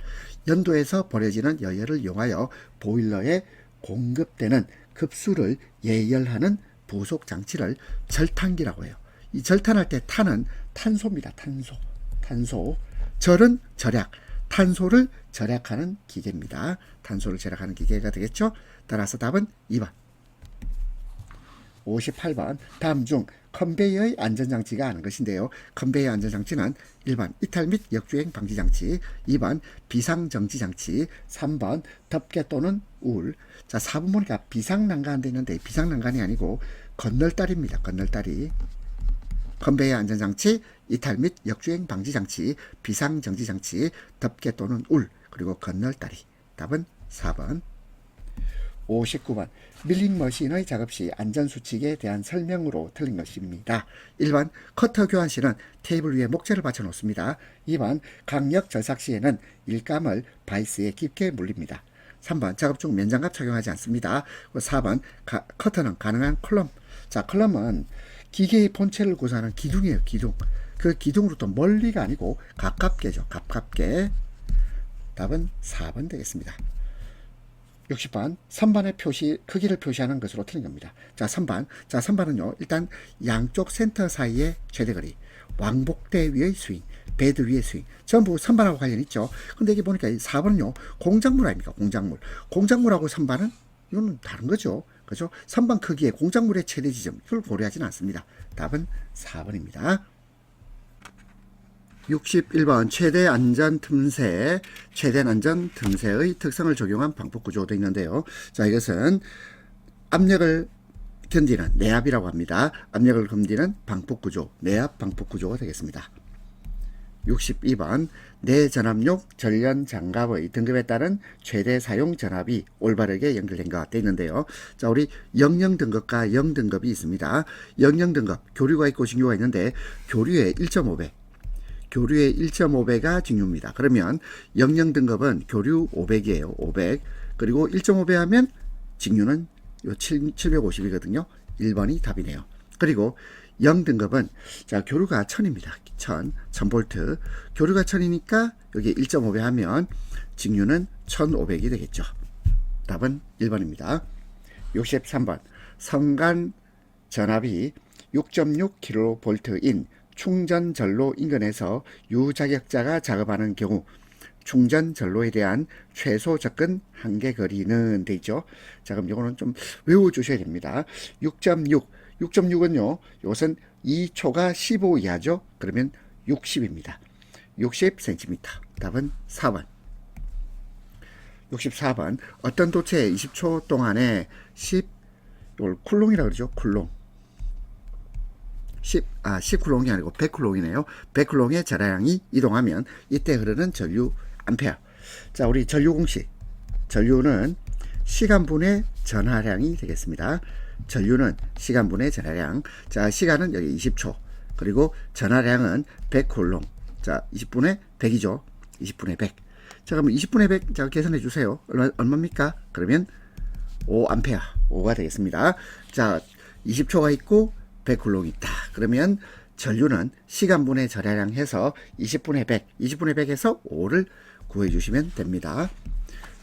연도에서 버려지는 여열을 이용하여 보일러에 공급되는 급수를 예열하는 부속 장치를 절탄기라고 해요. 이 절탄할 때 탄은 탄소입니다. 탄소. 절은 절약, 탄소를 절약하는 기계입니다. 탄소를 절약하는 기계가 되겠죠. 따라서 답은 2번. 58번 다음 중 컨베이어의 안전장치가 아닌 것인데요. 컨베이어 안전장치는 1번 이탈 및 역주행 방지장치, 2번 비상정지장치, 3번 덮개 또는 울. 자, 4번 보니까 비상난간도 있는데 비상난간이 아니고 건널다리입니다. 건널다리. 컨베이어 안전장치, 이탈 및 역주행 방지장치, 비상정지장치, 덮개 또는 울, 그리고 건널다리. 답은 4번. 59번 밀링 머신의 작업 시 안전수칙에 대한 설명으로 틀린 것입니다. 1번 커터 교환 시는 테이블 위에 목재를 받쳐 놓습니다. 2번 강력 절삭 시에는 일감을 바이스에 깊게 물립니다. 3번 작업 중 면장갑 착용하지 않습니다. 4번 커터는 가능한 컬럼. 자, 컬럼은 기계의 본체를 구성하는 기둥이에요. 기둥. 그 기둥으로부터 멀리가 아니고 가깝게죠. 가깝게. 답은 4번 되겠습니다. 60번 선반의 크기를 표시하는 것으로 틀린 겁니다. 자, 선반. 자, 선반은요, 일단 양쪽 센터 사이의 최대거리, 왕복대 위의 스윙, 베드 위의 스윙, 전부 선반하고 관련 있죠. 근데 이게 보니까 4번은요, 공작물 아닙니까? 공작물. 공작물하고 선반은 이거는 다른 거죠. 그죠? 선반 크기의 공작물의 최대 지점, 이걸 고려하지는 않습니다. 답은 4번입니다. 61번 최대 안전 틈새의 특성을 적용한 방폭 구조도 있는데요. 자, 이것은 압력을 견디는 내압이라고 합니다. 압력을 견디는 방폭 구조, 내압 방폭 구조가 되겠습니다. 62번 내전압용 전련 장갑의 등급에 따른 최대 사용 전압이 올바르게 연결된 것 되어 있는데요. 자, 우리 00 등급과 0 등급이 있습니다. 00 등급 교류가 있고 직류가 있는데 교류의 1.5배, 교류의 1.5배가 직류입니다. 그러면 00 등급은 교류 500이에요. 500. 그리고 1.5배 하면 직류는 750이거든요. 1번이 답이네요. 그리고 0 등급은 자, 교류가 1000입니다. 1000볼트. 교류가 1000이니까 여기 1.5배 하면 직류는 1500이 되겠죠. 답은 1번입니다. 63번 성간 전압이 6.6kV인 충전 전로 인근에서 유자격자가 작업하는 경우 충전 전로에 대한 최소 접근 한계 거리는 돼 있죠. 자, 그럼 이거는 좀 외워 주셔야 됩니다. 6.6은요, 이것은 2초가 15 이하죠. 그러면 60입니다. 60cm. 답은 4번. 64번 어떤 도체 20초 동안에 이걸 쿨롱이라고 그러죠. 쿨롱. 10쿨롱이 아니고 100쿨롱이네요. 100쿨롱의 전하량이 이동하면 이때 흐르는 전류 암페어. 자, 우리 전류 공식. 전류는 시간분의 전하량이 되겠습니다. 전류는 시간분의 전하량. 자, 시간은 여기 20초. 그리고 전하량은 100쿨롱. 자, 20분의 100이죠. 20분의 100. 자, 그러면 20분의 100, 자, 계산해 주세요. 얼마입니까? 그러면 5A, 5가 되겠습니다. 자, 20초가 있고 100쿨롱이 있다. 그러면 전류는 시간분의 전하량 해서 20분의 100, 20분의 100에서 5를 구해 주시면 됩니다.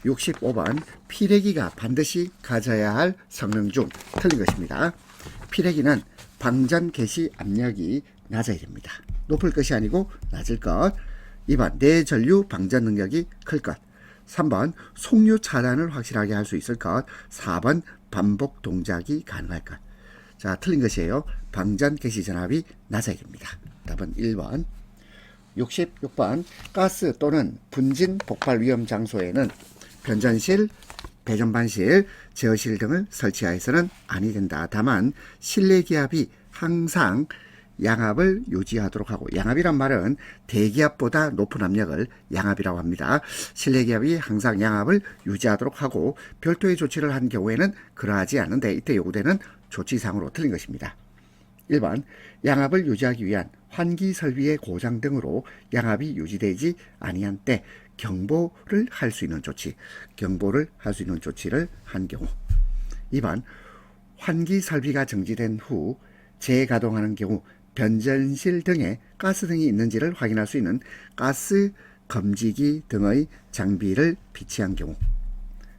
65번 피레기가 반드시 가져야 할 성능 중 틀린 것입니다. 피레기는 방전 개시 압력이 낮아야 됩니다. 높을 것이 아니고 낮을 것. 2번 내전류 방전 능력이 클 것. 3번 속류 차단을 확실하게 할 수 있을 것. 4번 반복 동작이 가능할 것. 자, 틀린 것이에요. 방전 개시 전압이 낮아야 됩니다. 답은 1번. 66번 가스 또는 분진 폭발 위험 장소에는 변전실, 배전반실, 제어실 등을 설치하여서는 아니 된다. 다만 실내 기압이 항상 양압을 유지하도록 하고, 양압이란 말은 대기압보다 높은 압력을 양압이라고 합니다. 실내 기압이 항상 양압을 유지하도록 하고 별도의 조치를 한 경우에는 그러하지 않은데 이때 요구되는 조치사항으로 틀린 것입니다. 1번 양압을 유지하기 위한 환기 설비의 고장 등으로 양압이 유지되지 아니한 때 경보를 할 수 있는 조치, 경보를 할 수 있는 조치를 한 경우. 2번 환기 설비가 정지된 후 재가동하는 경우 변전실 등에 가스등이 있는지를 확인할 수 있는 가스 검지기 등의 장비를 비치한 경우.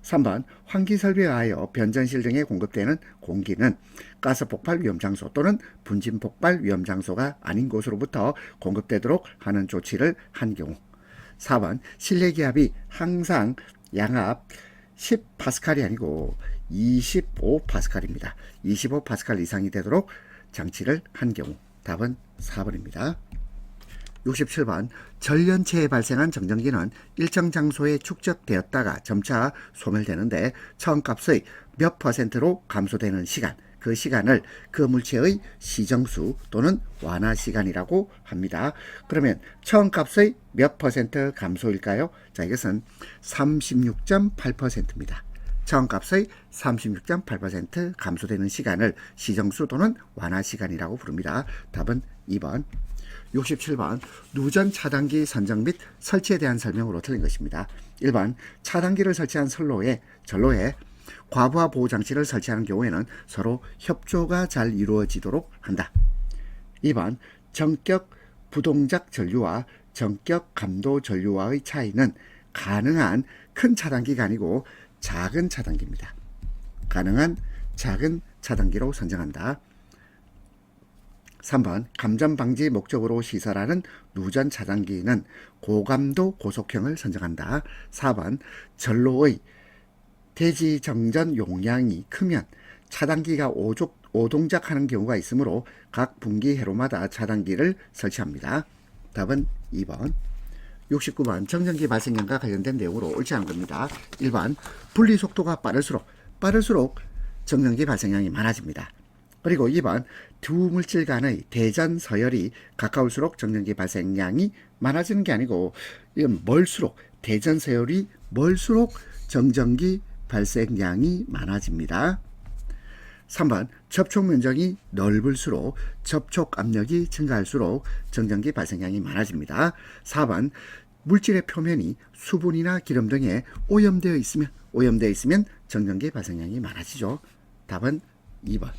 3번 환기 설비에 의하여 변전실 등에 공급되는 공기는 가스 폭발 위험 장소 또는 분진 폭발 위험 장소가 아닌 곳으로부터 공급되도록 하는 조치를 한 경우. 4번 실내 기압이 항상 양압 10파스칼이 아니고 25파스칼입니다. 25파스칼 이상이 되도록 장치를 한 경우. 답은 4번입니다. 67번 전련체에 발생한 정전기는 일정 장소에 축적되었다가 점차 소멸되는데 처음값의 몇 %로 감소되는 시간, 그 시간을 그 물체의 시정수 또는 완화 시간이라고 합니다. 그러면 처음값의 몇 % 감소일까요? 자, 이것은 36.8%입니다. 처음값의 36.8% 감소되는 시간을 시정수 또는 완화 시간이라고 부릅니다. 답은 2번. 67번 누전 차단기 선정 및 설치에 대한 설명으로 틀린 것입니다. 1번 차단기를 설치한 전로에 과부하 보호 장치를 설치하는 경우에는 서로 협조가 잘 이루어지도록 한다. 2번 정격 부동작 전류와 정격 감도 전류와의 차이는 가능한 큰 차단기가 아니고 작은 차단기입니다. 가능한 작은 차단기로 선정한다. 3번 감전 방지 목적으로 시설하는 누전 차단기는 고감도 고속형을 선정한다. 4번 전로의 대지 정전 용량이 크면 차단기가 오동작하는 경우가 있으므로 각 분기 회로마다 차단기를 설치합니다. 답은 2번. 69번 정전기 발생량과 관련된 내용으로 옳지 않은 겁니다. 1번 분리속도가 빠를수록 정전기 발생량이 많아집니다. 그리고 2번 두 물질 간의 대전 서열이 가까울수록 정전기 발생량이 많아지는 게 아니고 이건 대전 서열이 멀수록 정전기 발생량이 많아집니다. 3번 접촉 면적이 넓을수록 접촉 압력이 증가할수록 정전기 발생량이 많아집니다. 4번 물질의 표면이 수분이나 기름 등에 오염되어 있으면 정전기 발생량이 많아지죠. 답은 2번.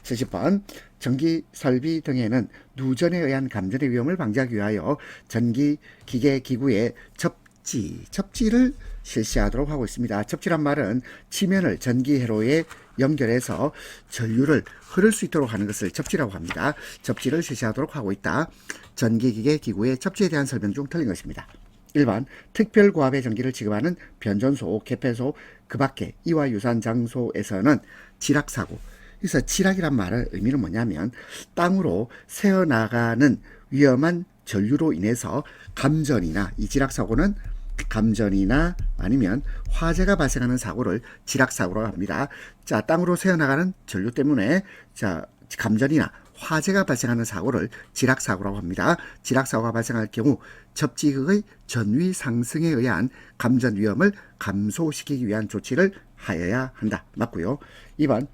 70번 전기 설비 등에는 누전에 의한 감전의 위험을 방지하기 위하여 전기 기계 기구의 접지를 실시하도록 하고 있습니다. 접지란 말은 치면을 전기 회로에 연결해서 전류를 흐를 수 있도록 하는 것을 접지라고 합니다. 접지를 실시하도록 하고 있다. 전기기계 기구의 접지에 대한 설명 중 틀린 것입니다. 1번 특별고압의 전기를 지급하는 변전소, 개폐소, 그 밖에 이와 유사한 장소에서는 지락사고. 그래서 지락이란 말의 의미는 뭐냐면 땅으로 새어나가는 위험한 전류로 인해서 감전이나 이 지락사고는 감전이나 아니면 화재가 발생하는 사고를 지락사고라고 합니다. 자, 땅으로 새어나가는 전류 때문에 감전이나 화재가 발생하는 사고를 지락사고라고 합니다. 지락사고가 발생할 경우 접지극의 전위 상승에 의한 감전 위험을 감소시키기 위한 조치를 하여야 한다. 맞고요. 2번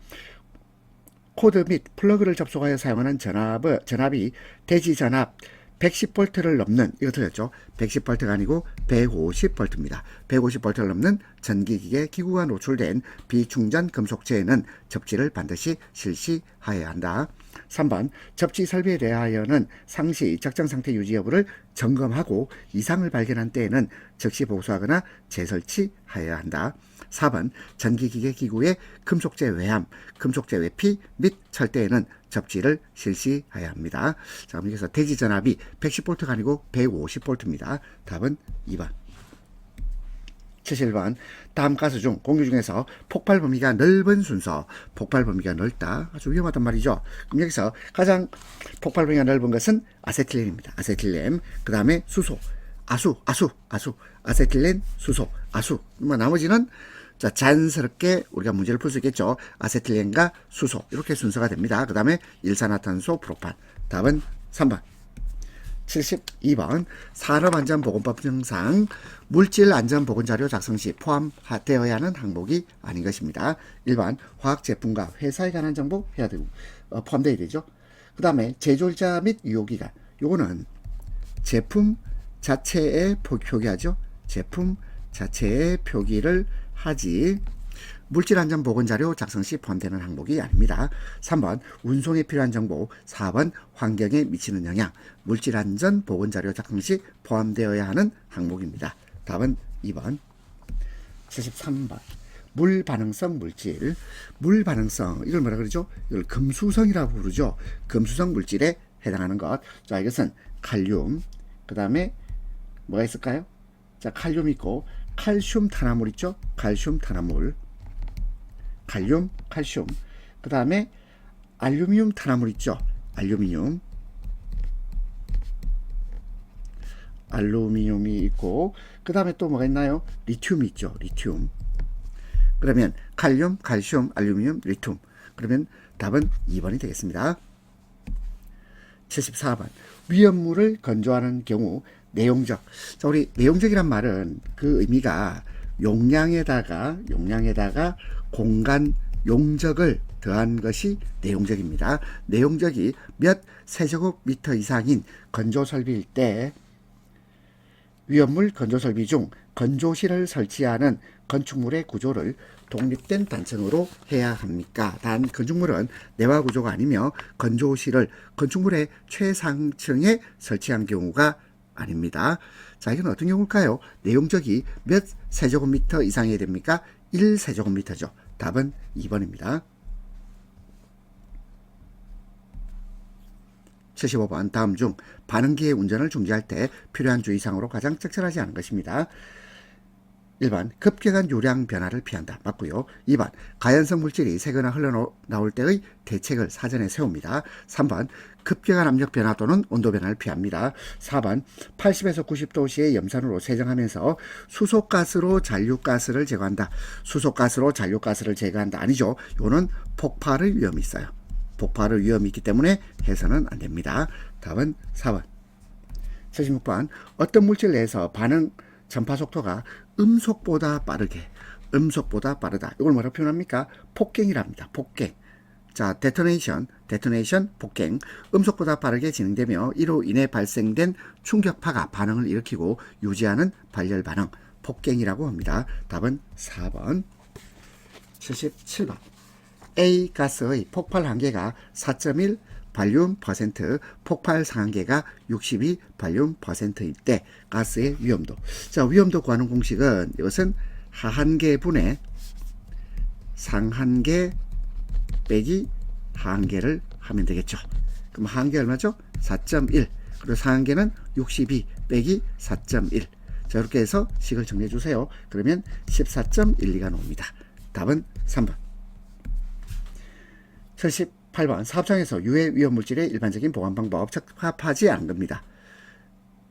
코드 및 플러그를 접속하여 사용하는 전압이 대지 전압 110V를 넘는, 이거 틀렸죠? 110V가 아니고 150V입니다. 150V를 넘는 전기기계 기구가 노출된 비충전 금속재에는 접지를 반드시 실시하여야 한다. 3번 접지 설비에 대하여는 상시 적정 상태 유지 여부를 점검하고 이상을 발견한 때에는 즉시 보수하거나 재설치하여야 한다. 4번 전기기계 기구의 금속재 외함, 금속재 외피 및 철대에는 접지를 실시해야 합니다. 자, 그럼 여기서 대지 전압이 110V가 아니고 150V입니다. 답은 2번. 71번 다음 가수 중 공유 중에서 폭발 범위가 넓은 순서, 폭발 범위가 넓다. 아주 위험하단 말이죠. 그럼 여기서 가장 폭발 범위가 넓은 것은 아세틸렌입니다. 아세틸렌. 그 다음에 수소, 아세틸렌, 수소, 아수. 나머지는 자연스럽게 우리가 문제를 풀 수 있겠죠. 아세틸렌과 수소 이렇게 순서가 됩니다. 그 다음에 일산화탄소, 프로판. 답은 3번. 72번 산업안전보건법령상 물질안전보건자료 작성 시 포함되어야 하는 항목이 아닌 것입니다. 1번 화학제품과 회사에 관한 정보 포함되어야 되죠. 그 다음에 제조자 및 유효기간, 요거는 제품 자체에 표기하죠. 제품 자체에 표기를 하지 물질안전보건자료 작성 시 포함되는 항목이 아닙니다. 3번 운송에 필요한 정보, 4번 환경에 미치는 영향, 물질안전보건자료 작성 시 포함되어야 하는 항목입니다. 답은 2번. 73번 물반응성 물질, 물반응성, 이걸 뭐라 그러죠? 이걸 금수성이라고 부르죠. 금수성 물질에 해당하는 것. 자, 이것은 칼륨, 그 다음에 뭐가 있을까요? 자, 칼륨 있고 칼슘 탄화물 있죠? 칼슘 탄화물, 칼륨, 칼슘. 그 다음에 알루미늄 탄화물 있죠? 알루미늄이 있고, 그 다음에 또 뭐가 있나요? 리튬이 있죠? 리튬. 그러면 칼륨, 칼슘, 알루미늄, 리튬. 그러면 답은 2번이 되겠습니다. 74번 위험물을 건조하는 경우 내용적. 자, 우리 내용적이란 말은 그 의미가 용량에다가 공간 용적을 더한 것이 내용적입니다. 내용적이 몇 세제곱미터 이상인 건조설비일 때 위험물 건조설비 중 건조실을 설치하는 건축물의 구조를 독립된 단층으로 해야 합니까? 단 건축물은 내화 구조가 아니며 건조실을 건축물의 최상층에 설치한 경우가 아닙니다. 자, 이건 어떤 경우일까요? 내용적이 몇 세제곱미터 이상이어야 됩니까? 1세제곱미터죠. 답은 2번입니다. 75번 다음 중 반응기의 운전을 중지할 때 필요한 주의사항으로 가장 적절하지 않은 것입니다. 1번 급격한 요량 변화를 피한다. 맞고요. 2번 가연성 물질이 새거나 흘러나올 때의 대책을 사전에 세웁니다. 3번 급격한 압력 변화 또는 온도 변화를 피합니다. 4번 80에서 90도 시의 염산으로 세정하면서 수소가스로 잔류가스를 제거한다. 수소가스로 잔류가스를 제거한다. 아니죠. 이거는 폭발의 위험이 있어요. 폭발의 위험이 있기 때문에 해서는 안 됩니다. 답은 4번. 76번 어떤 물질 내에서 반응 전파 속도가 음속보다 빠르다. 이걸 뭐라고 표현합니까? 폭갱이랍니다. 폭갱. 자, 데토네이션, 폭갱. 음속보다 빠르게 진행되며 이로 인해 발생된 충격파가 반응을 일으키고 유지하는 발열 반응, 폭갱이라고 합니다. 답은 4번. 77번. A 가스의 폭발 한계가 4.1 발륨 퍼센트, 폭발 상한계가 62 발륨 퍼센트일 때 가스의 위험도. 자, 위험도 구하는 공식은 이것은 하한계 분의 상한계 빼기 하한계를 하면 되겠죠. 그럼 하한계 얼마죠? 4.1. 그리고 상한계는 62 빼기 4.1. 자, 이렇게 해서 식을 정리해 주세요. 그러면 14.12가 나옵니다. 답은 3번. 78번 사업장에서 유해 위험물질의 일반적인 보관 방법 적합하지 않은 겁니다.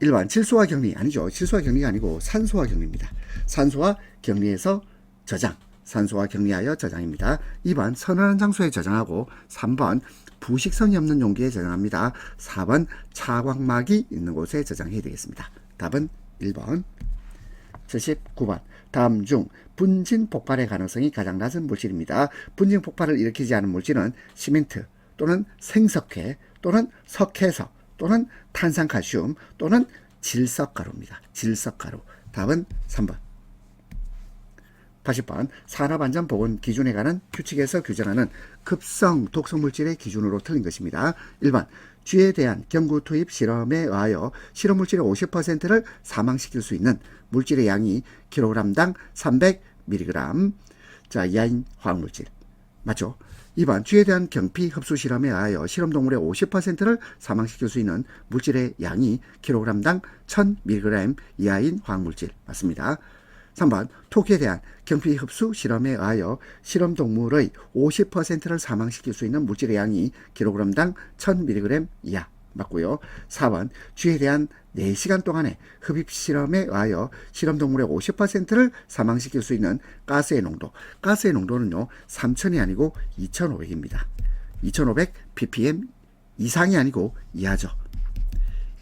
1번 질소와 격리 아니죠. 질소와 격리가 아니고 산소와 격리입니다. 산소와 격리해서 저장, 산소와 격리하여 저장입니다. 2번 서늘한 장소에 저장하고 3번 부식성이 없는 용기에 저장합니다. 4번 차광막이 있는 곳에 저장해야 되겠습니다. 답은 1번. 79번 다음 중 분진 폭발의 가능성이 가장 낮은 물질입니다. 분진 폭발을 일으키지 않은 물질은 시멘트 또는 생석회 또는 석회석 또는 탄산칼슘 또는 질석가루입니다. 질석가루. 답은 3번. 80번 산업안전보건 기준에 관한 규칙에서 규정하는 급성 독성물질의 기준으로 틀린 것입니다. 1번 쥐에 대한 경구 투입 실험에 의하여 실험물질의 50%를 사망시킬 수 있는 물질의 양이 킬로그램당 300mg. 자, 이하인 화학물질. 맞죠? 2번 쥐에 대한 경피 흡수 실험에 의하여 실험동물의 50%를 사망시킬 수 있는 물질의 양이 킬로그램당 1000mg 이하인 화학물질. 맞습니다. 3번 토끼에 대한 경피 흡수 실험에 의하여 실험동물의 50%를 사망시킬 수 있는 물질의 양이 킬로그램당 1000mg 이하. 맞고요. 4번 쥐에 대한 4시간 동안의 흡입 실험에 의하여 실험동물의 50%를 사망시킬 수 있는 가스의 농도. 가스의 농도는요 3000이 아니고 2500입니다. 2500 ppm 이상이 아니고 이하죠.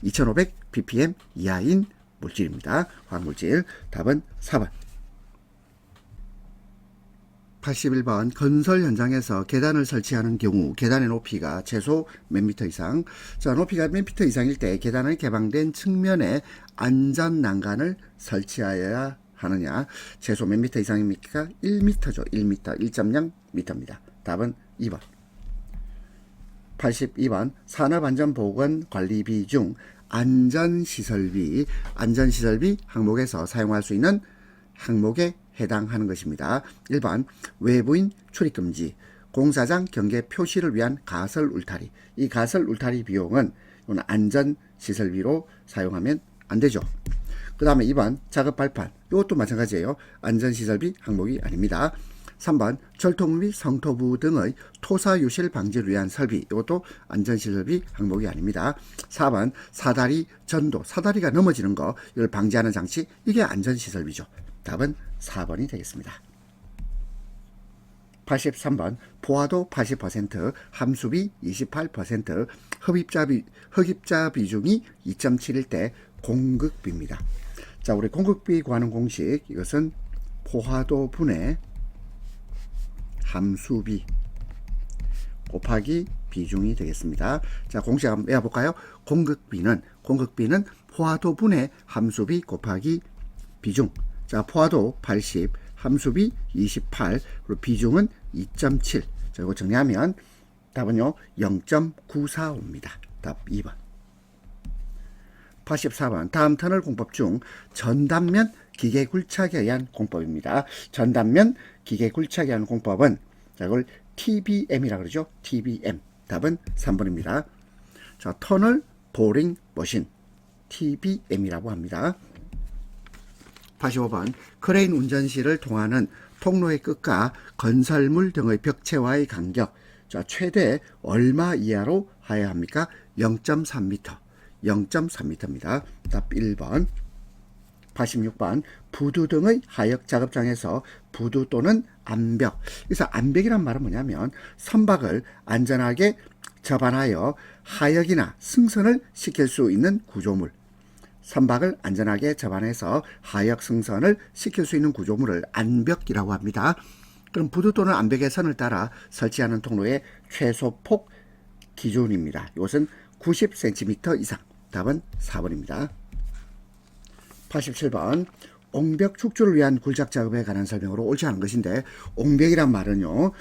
2500 ppm 이하인 물질입니다. 화학물질. 답은 4번. 81번 건설 현장에서 계단을 설치하는 경우 계단의 높이가 최소 몇 미터 이상. 자, 높이가 몇 미터 이상일 때 계단의 개방된 측면에 안전 난간을 설치하여야 하느냐. 최소 몇 미터 이상입니까? 1미터죠. 1미터. 1.0미터입니다. 답은 2번. 82번 산업안전보건관리비 중 안전시설비 항목에서 사용할 수 있는 항목에 해당하는 것입니다. 1번 외부인 출입금지, 공사장 경계 표시를 위한 가설 울타리. 이 가설 울타리 비용은 안전시설비로 사용하면 안 되죠. 그 다음에 2번 작업 발판. 이것도 마찬가지예요. 안전시설비 항목이 아닙니다. 3번 철통 및 성토부 등의 토사 유실 방지를 위한 설비. 이것도 안전시설비 항목이 아닙니다. 4번 사다리 전도. 사다리가 넘어지는 거 이걸 방지하는 장치. 이게 안전시설비죠. 답은 4번이 되겠습니다. 83번 포화도 80%, 함수비 28%, 흡입자 비중이 2.7일 때 공급비입니다. 자, 우리 공급비 구하는 공식. 이것은 포화도 분의 함수비 곱하기 비중이 되겠습니다. 자, 공식 한번 외워볼까요? 공급비는 포화도분의 함수비 곱하기 비중. 자, 포화도 80, 함수비 28, 그리고 비중은 2.7. 자, 이거 정리하면 답은요 0.945입니다. 답 2번. 84번. 다음 터널 공법 중 전단면 기계 굴착에 의한 공법입니다. 전단면 기계 굴착에 의한 공법은 자, 이걸 TBM이라고 그러죠. TBM. 답은 3번입니다. 자, 터널 보링 머신 TBM이라고 합니다. 85번. 크레인 운전실을 통하는 통로의 끝과 건설물 등의 벽체와의 간격. 자, 최대 얼마 이하로 하여야 합니까? 0.3m. 0.3m입니다. 답 1번. 86번. 부두 등의 하역 작업장에서 부두 또는 암벽. 그래서 암벽이란 말은 뭐냐면 선박을 안전하게 접안하여 하역이나 승선을 시킬 수 있는 구조물. 선박을 안전하게 접안해서 하역 승선을 시킬 수 있는 구조물을 암벽이라고 합니다. 그럼 부두 또는 암벽의 선을 따라 설치하는 통로의 최소폭 기준입니다. 이것은 90cm 이상. 답은 4번입니다. 87번. 옹벽 축조를 위한 굴착 작업에 관한 설명으로 옳지 않은 것인데, 옹벽이란 말은요,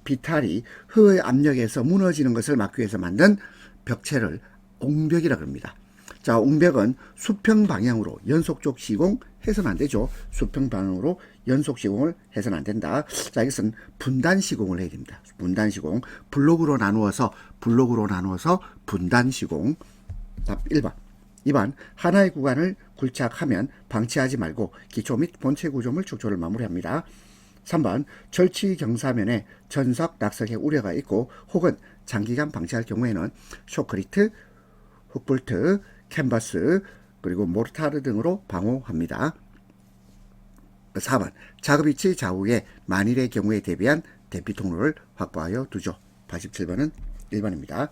비탈이 흙의 압력에서 무너지는 것을 막기 위해서 만든 벽체를 옹벽이라고 합니다. 자, 옹벽은 수평 방향으로 연속적 시공해서는 안 되죠. 수평 방향으로 연속 시공을 해서는 안 된다. 자, 이것은 분단 시공을 해야 됩니다. 분단 시공. 블록으로 나누어서 분단 시공. 답 1번. 2번. 하나의 구간을 굴착하면 방치하지 말고 기초 및 본체 구조물 축조를 마무리합니다. 3번. 절취 경사면에 전석 낙석의 우려가 있고 혹은 장기간 방치할 경우에는 쇼크리트, 훅볼트, 캔버스, 그리고 모르타르 등으로 방호합니다. 4번. 작업 위치 좌우에 만일의 경우에 대비한 대피 통로를 확보하여 두죠. 87번은 1번입니다.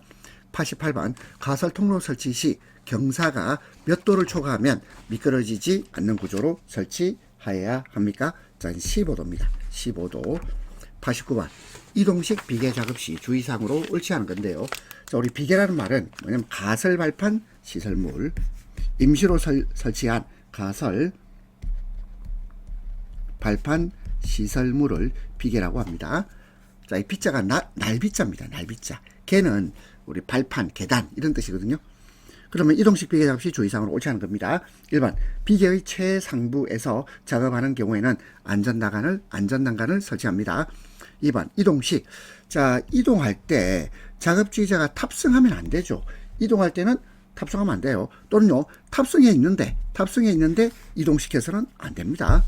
88번. 가설 통로 설치 시 경사가 몇 도를 초과하면 미끄러지지 않는 구조로 설치하여야 합니까? 자, 15도입니다. 15도. 89번. 이동식 비계 작업 시 주의사항으로 옳지 않은 건데요. 자, 우리 비계라는 말은 뭐냐면 가설 발판 시설물, 임시로 설치한 가설 발판 시설물을 비계라고 합니다. 자, 이 비자가 날비자입니다. 날비자. 개는 우리 발판, 계단 이런 뜻이거든요. 그러면 이동식 비계 작업 시 주의사항으로 옳지 않은 겁니다. 1번. 비계의 최상부에서 작업하는 경우에는 안전난간을 설치합니다. 2번. 이동식. 자, 이동할 때 작업주의자가 탑승하면 안 되죠. 이동할 때는 탑승하면 안 돼요. 또는요, 탑승해 있는데 이동시켜서는 안 됩니다.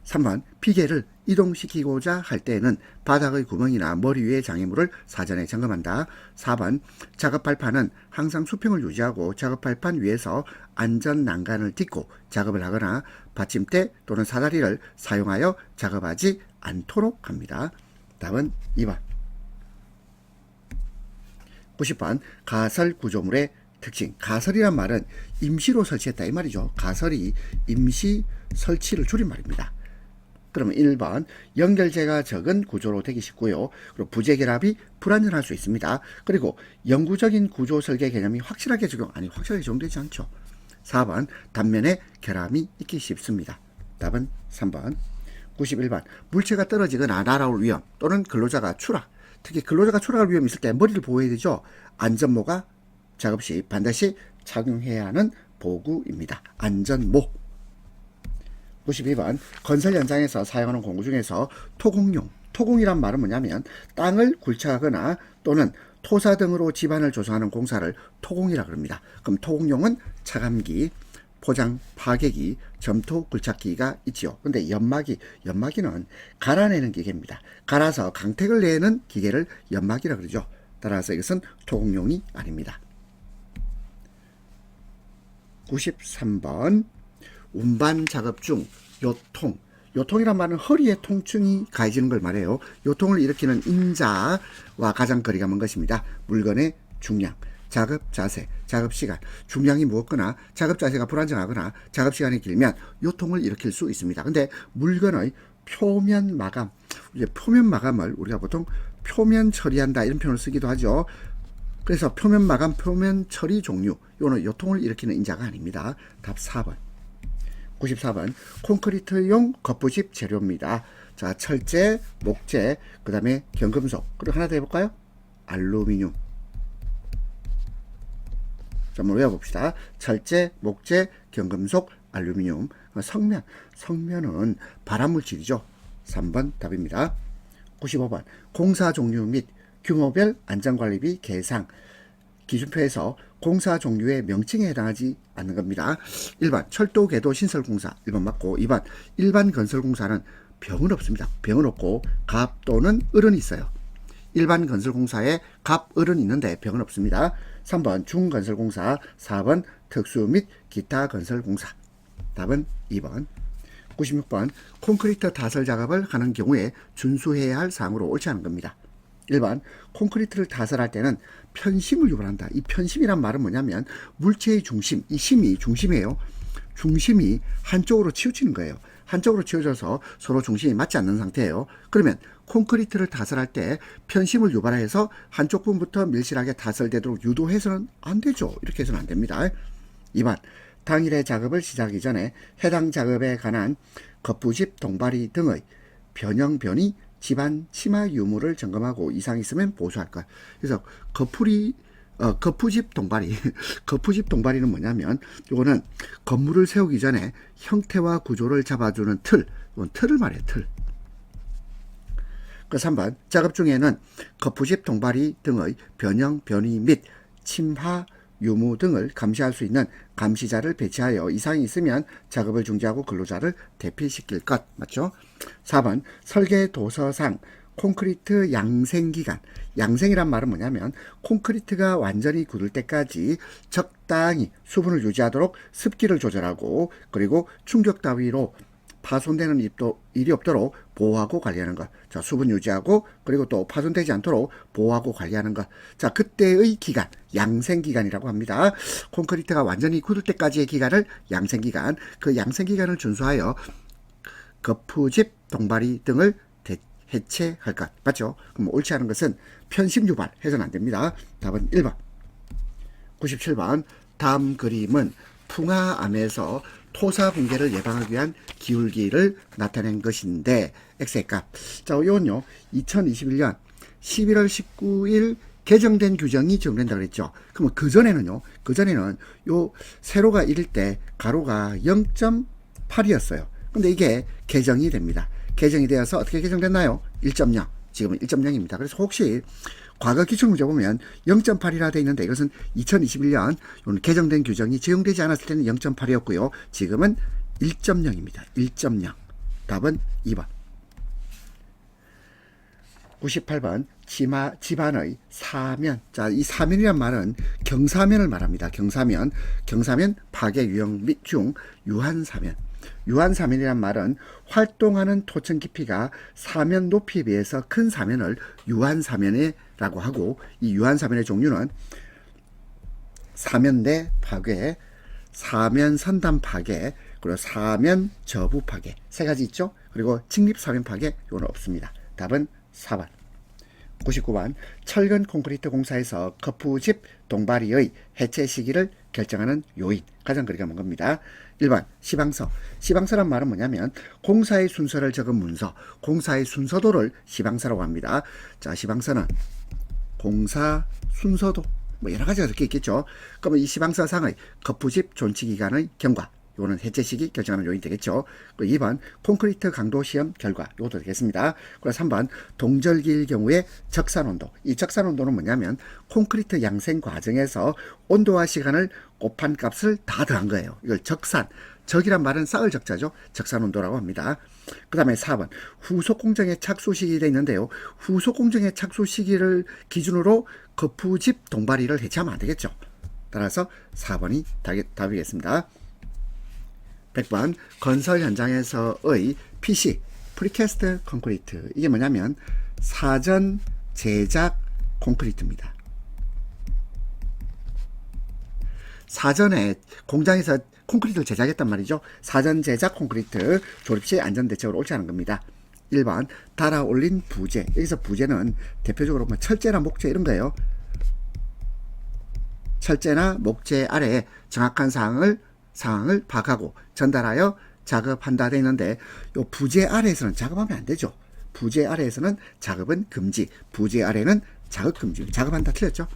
3번. 비계를 이동시키고자 할 때에는 바닥의 구멍이나 머리 위의 장애물을 사전에 점검한다. 4번. 작업 발판은 항상 수평을 유지하고 작업 발판 위에서 안전 난간을 딛고 작업을 하거나 받침대 또는 사다리를 사용하여 작업하지 않도록 합니다. 답은 2번. 90번. 가설 구조물의 특징. 가설이란 말은 임시로 설치했다 이 말이죠. 가설이 임시 설치를 줄인 말입니다. 그러면 1번. 연결재가 적은 구조로 되기 쉽고요. 그리고 부재 결합이 불안전할 수 있습니다. 그리고 영구적인 구조 설계 개념이 확실하게 적용되지 않죠. 4번. 단면에 결함이 있기 쉽습니다. 답은 3번. 91번. 물체가 떨어지거나 날아올 위험 또는 근로자가 추락, 특히 근로자가 추락할 위험이 있을 때 머리를 보호해야 되죠. 안전모가 작업 시 반드시 착용해야 하는 보구입니다. 안전모. 92번. 건설 현장에서 사용하는 공구 중에서 토공이란 말은 뭐냐면 땅을 굴착하거나 또는 토사 등으로 지반을 조성하는 공사를 토공이라고 합니다. 그럼 토공용은 차감기, 포장 파괴기, 점토 굴착기가 있지요. 근데 연마기는 갈아내는 기계입니다. 갈아서 강택을 내는 기계를 연마기라고 그러죠. 따라서 이것은 토공용이 아닙니다. 93번. 운반 작업 중 요통이란 말은 허리에 통증이 가해지는 걸 말해요. 요통을 일으키는 인자와 가장 거리가 먼 것입니다. 물건의 중량, 작업 자세, 작업 시간, 중량이 무겁거나 작업 자세가 불안정하거나 작업 시간이 길면 요통을 일으킬 수 있습니다. 근데 물건의 표면 마감을 우리가 보통 표면 처리한다 이런 표현을 쓰기도 하죠. 그래서 표면 마감, 표면 처리 종류, 요는 요통을 일으키는 인자가 아닙니다. 답 4번. 94번 콘크리트용 겉부집 재료입니다. 자, 철제, 목재, 그 다음에 경금속, 그리고 하나 더 해볼까요? 알루미늄. 자, 한번 외워봅시다. 철제, 목재, 경금속, 알루미늄. 성면은 발암물질이죠. 3번 답입니다. 95번 공사 종류 및 규모별 안전관리비 계상 기준표에서 공사 종류의 명칭에 해당하지 않는 겁니다. 1번 철도 궤도 신설공사 1번 맞고, 2번 일반 건설공사는 병은 없습니다. 병은 없고 갑 또는 을은 있어요. 일반 건설공사에 갑, 을은 있는데 병은 없습니다. 3번 중건설공사, 4번 특수 및 기타 건설공사. 답은 2번. 96번 콘크리트 타설 작업을 하는 경우에 준수해야 할 사항으로 옳지 않은 겁니다. 1번 콘크리트를 타설할 때는 편심을 유발한다. 이 편심이란 말은 뭐냐면 물체의 중심, 이 심이 중심이에요. 중심이 한쪽으로 치우치는 거예요. 한쪽으로 치우쳐서 서로 중심이 맞지 않는 상태예요. 그러면 콘크리트를 타설할 때 편심을 유발해서 한쪽 부분부터 밀실하게 타설되도록 유도해서는 안 되죠. 이렇게 해서는 안 됩니다. 2번 당일의 작업을 시작하기 전에 해당 작업에 관한 겉부집, 동바리 등의 변형, 변이, 집안, 치마 유무를 점검하고 이상 있으면 보수할 것. 그래서 겉부집, 동바리. 겉부집, 동바리는 뭐냐면 이거는 건물을 세우기 전에 형태와 구조를 잡아주는 틀. 이건 틀을 말해요. 틀. 그 3번 작업 중에는 겉부집, 동바리 등의 변형, 변이 및 침하, 유무 등을 감시할 수 있는 감시자를 배치하여 이상이 있으면 작업을 중지하고 근로자를 대피시킬 것. 맞죠? 4번 설계 도서상 콘크리트 양생기간. 양생이란 말은 뭐냐면 콘크리트가 완전히 굳을 때까지 적당히 수분을 유지하도록 습기를 조절하고, 그리고 충격 따위로 파손되는 일이 없도록 보호하고 관리하는 것. 자, 수분 유지하고, 그리고 또 파손되지 않도록 보호하고 관리하는 것. 자, 그때의 기간, 양생기간이라고 합니다. 콘크리트가 완전히 굳을 때까지의 기간을 양생기간, 그 양생기간을 준수하여 겉부집, 동바리 등을 해체할 것. 맞죠? 그럼 옳지 않은 것은 편심 유발, 해서는 안 됩니다. 답은 1번. 97번 다음 그림은 풍화암에서 토사 붕괴를 예방하기 위한 기울기를 나타낸 것인데 X의 값. 자, 이건요 2021년 11월 19일 개정된 규정이 적용된다고 그랬죠. 그러면 그전에는 요 세로가 1일 때 가로가 0.8이었어요. 근데 이게 개정이 됩니다. 개정이 되어서 어떻게 개정됐나요? 1.0. 지금은 1.0입니다. 그래서 혹시 과거 기출문제 보면 0.8이라 되어 있는데 이것은 2021년 개정된 규정이 적용되지 않았을 때는 0.8이었고요. 지금은 1.0입니다. 1.0. 답은 2번. 98번 집안의 사면. 자, 이 사면이란 말은 경사면을 말합니다. 경사면 파괴 유형 및 중 유한사면. 유한사면이란 말은 활동하는 토층 깊이가 사면 높이에 비해서 큰 사면을 유한사면이라고 하고, 이 유한사면의 종류는 사면대 파괴, 사면 선단 파괴, 그리고 사면 저부 파괴 세 가지 있죠. 그리고 직립사면 파괴, 이건 없습니다. 답은 4번. 99번 철근 콘크리트 공사에서 겉부집, 동바리의 해체 시기를 결정하는 요인. 가장 거리가 먼 겁니다. 1번 시방서. 시방서란 말은 뭐냐면 공사의 순서를 적은 문서, 공사의 순서도를 시방서라고 합니다. 자, 시방서는 공사 순서도 뭐 여러 가지가 적혀 있겠죠. 그러면 이 시방서상의 겉부집 존치 기간의 경과, 이거는 해체 시기 결정하는 요인이 되겠죠. 그리고 2번 콘크리트 강도 시험 결과, 이것도 되겠습니다. 그리고 3번 동절기일 경우에 적산 온도. 이 적산 온도는 뭐냐면 콘크리트 양생 과정에서 온도와 시간을 곱한 값을 다 더한 거예요. 이걸 적산. 적이란 말은 쌓을 적자죠. 적산 온도라고 합니다. 그 다음에 4번 후속 공정의 착수 시기 되어 있는데요. 후속 공정의 착수 시기를 기준으로 겉부집, 동바리를 해체하면 안 되겠죠. 따라서 4번이 답이겠습니다. 100번 건설 현장에서의 PC 프리캐스트 콘크리트. 이게 뭐냐면 사전 제작 콘크리트입니다. 사전에 공장에서 콘크리트를 제작했단 말이죠. 사전 제작 콘크리트 조립 시 안전대책으로 옳지 않은 겁니다. 1번 달아 올린 부재. 여기서 부재는 대표적으로 뭐 철제나 목재 이런 거예요. 철제나 목재 아래 정확한 사항을 파악하고 전달하여 작업한다 되어 있는데, 요 부재 아래에서는 작업하면 안 되죠. 부재 아래에서는 작업은 금지, 부재 아래는 작업 금지. 작업한다 틀렸죠.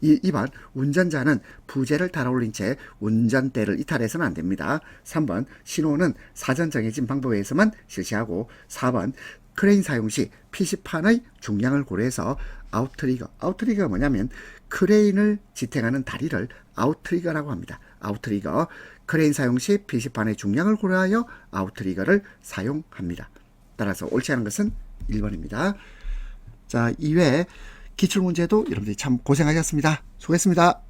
2번 운전자는 부재를 달아올린 채 운전대를 이탈해서는 안 됩니다. 3번 신호는 사전 정해진 방법에 의해서만 실시하고, 4번 크레인 사용 시 PC판의 중량을 고려해서 아웃트리거. 아웃트리거가 뭐냐면 크레인을 지탱하는 다리를 아웃트리거라고 합니다. 아웃트리거. 크레인 사용 시 PC판의 중량을 고려하여 아웃트리거를 사용합니다. 따라서 옳지 않은 것은 1번입니다. 자, 이외에 기출문제도 여러분들이 참 고생하셨습니다. 수고했습니다.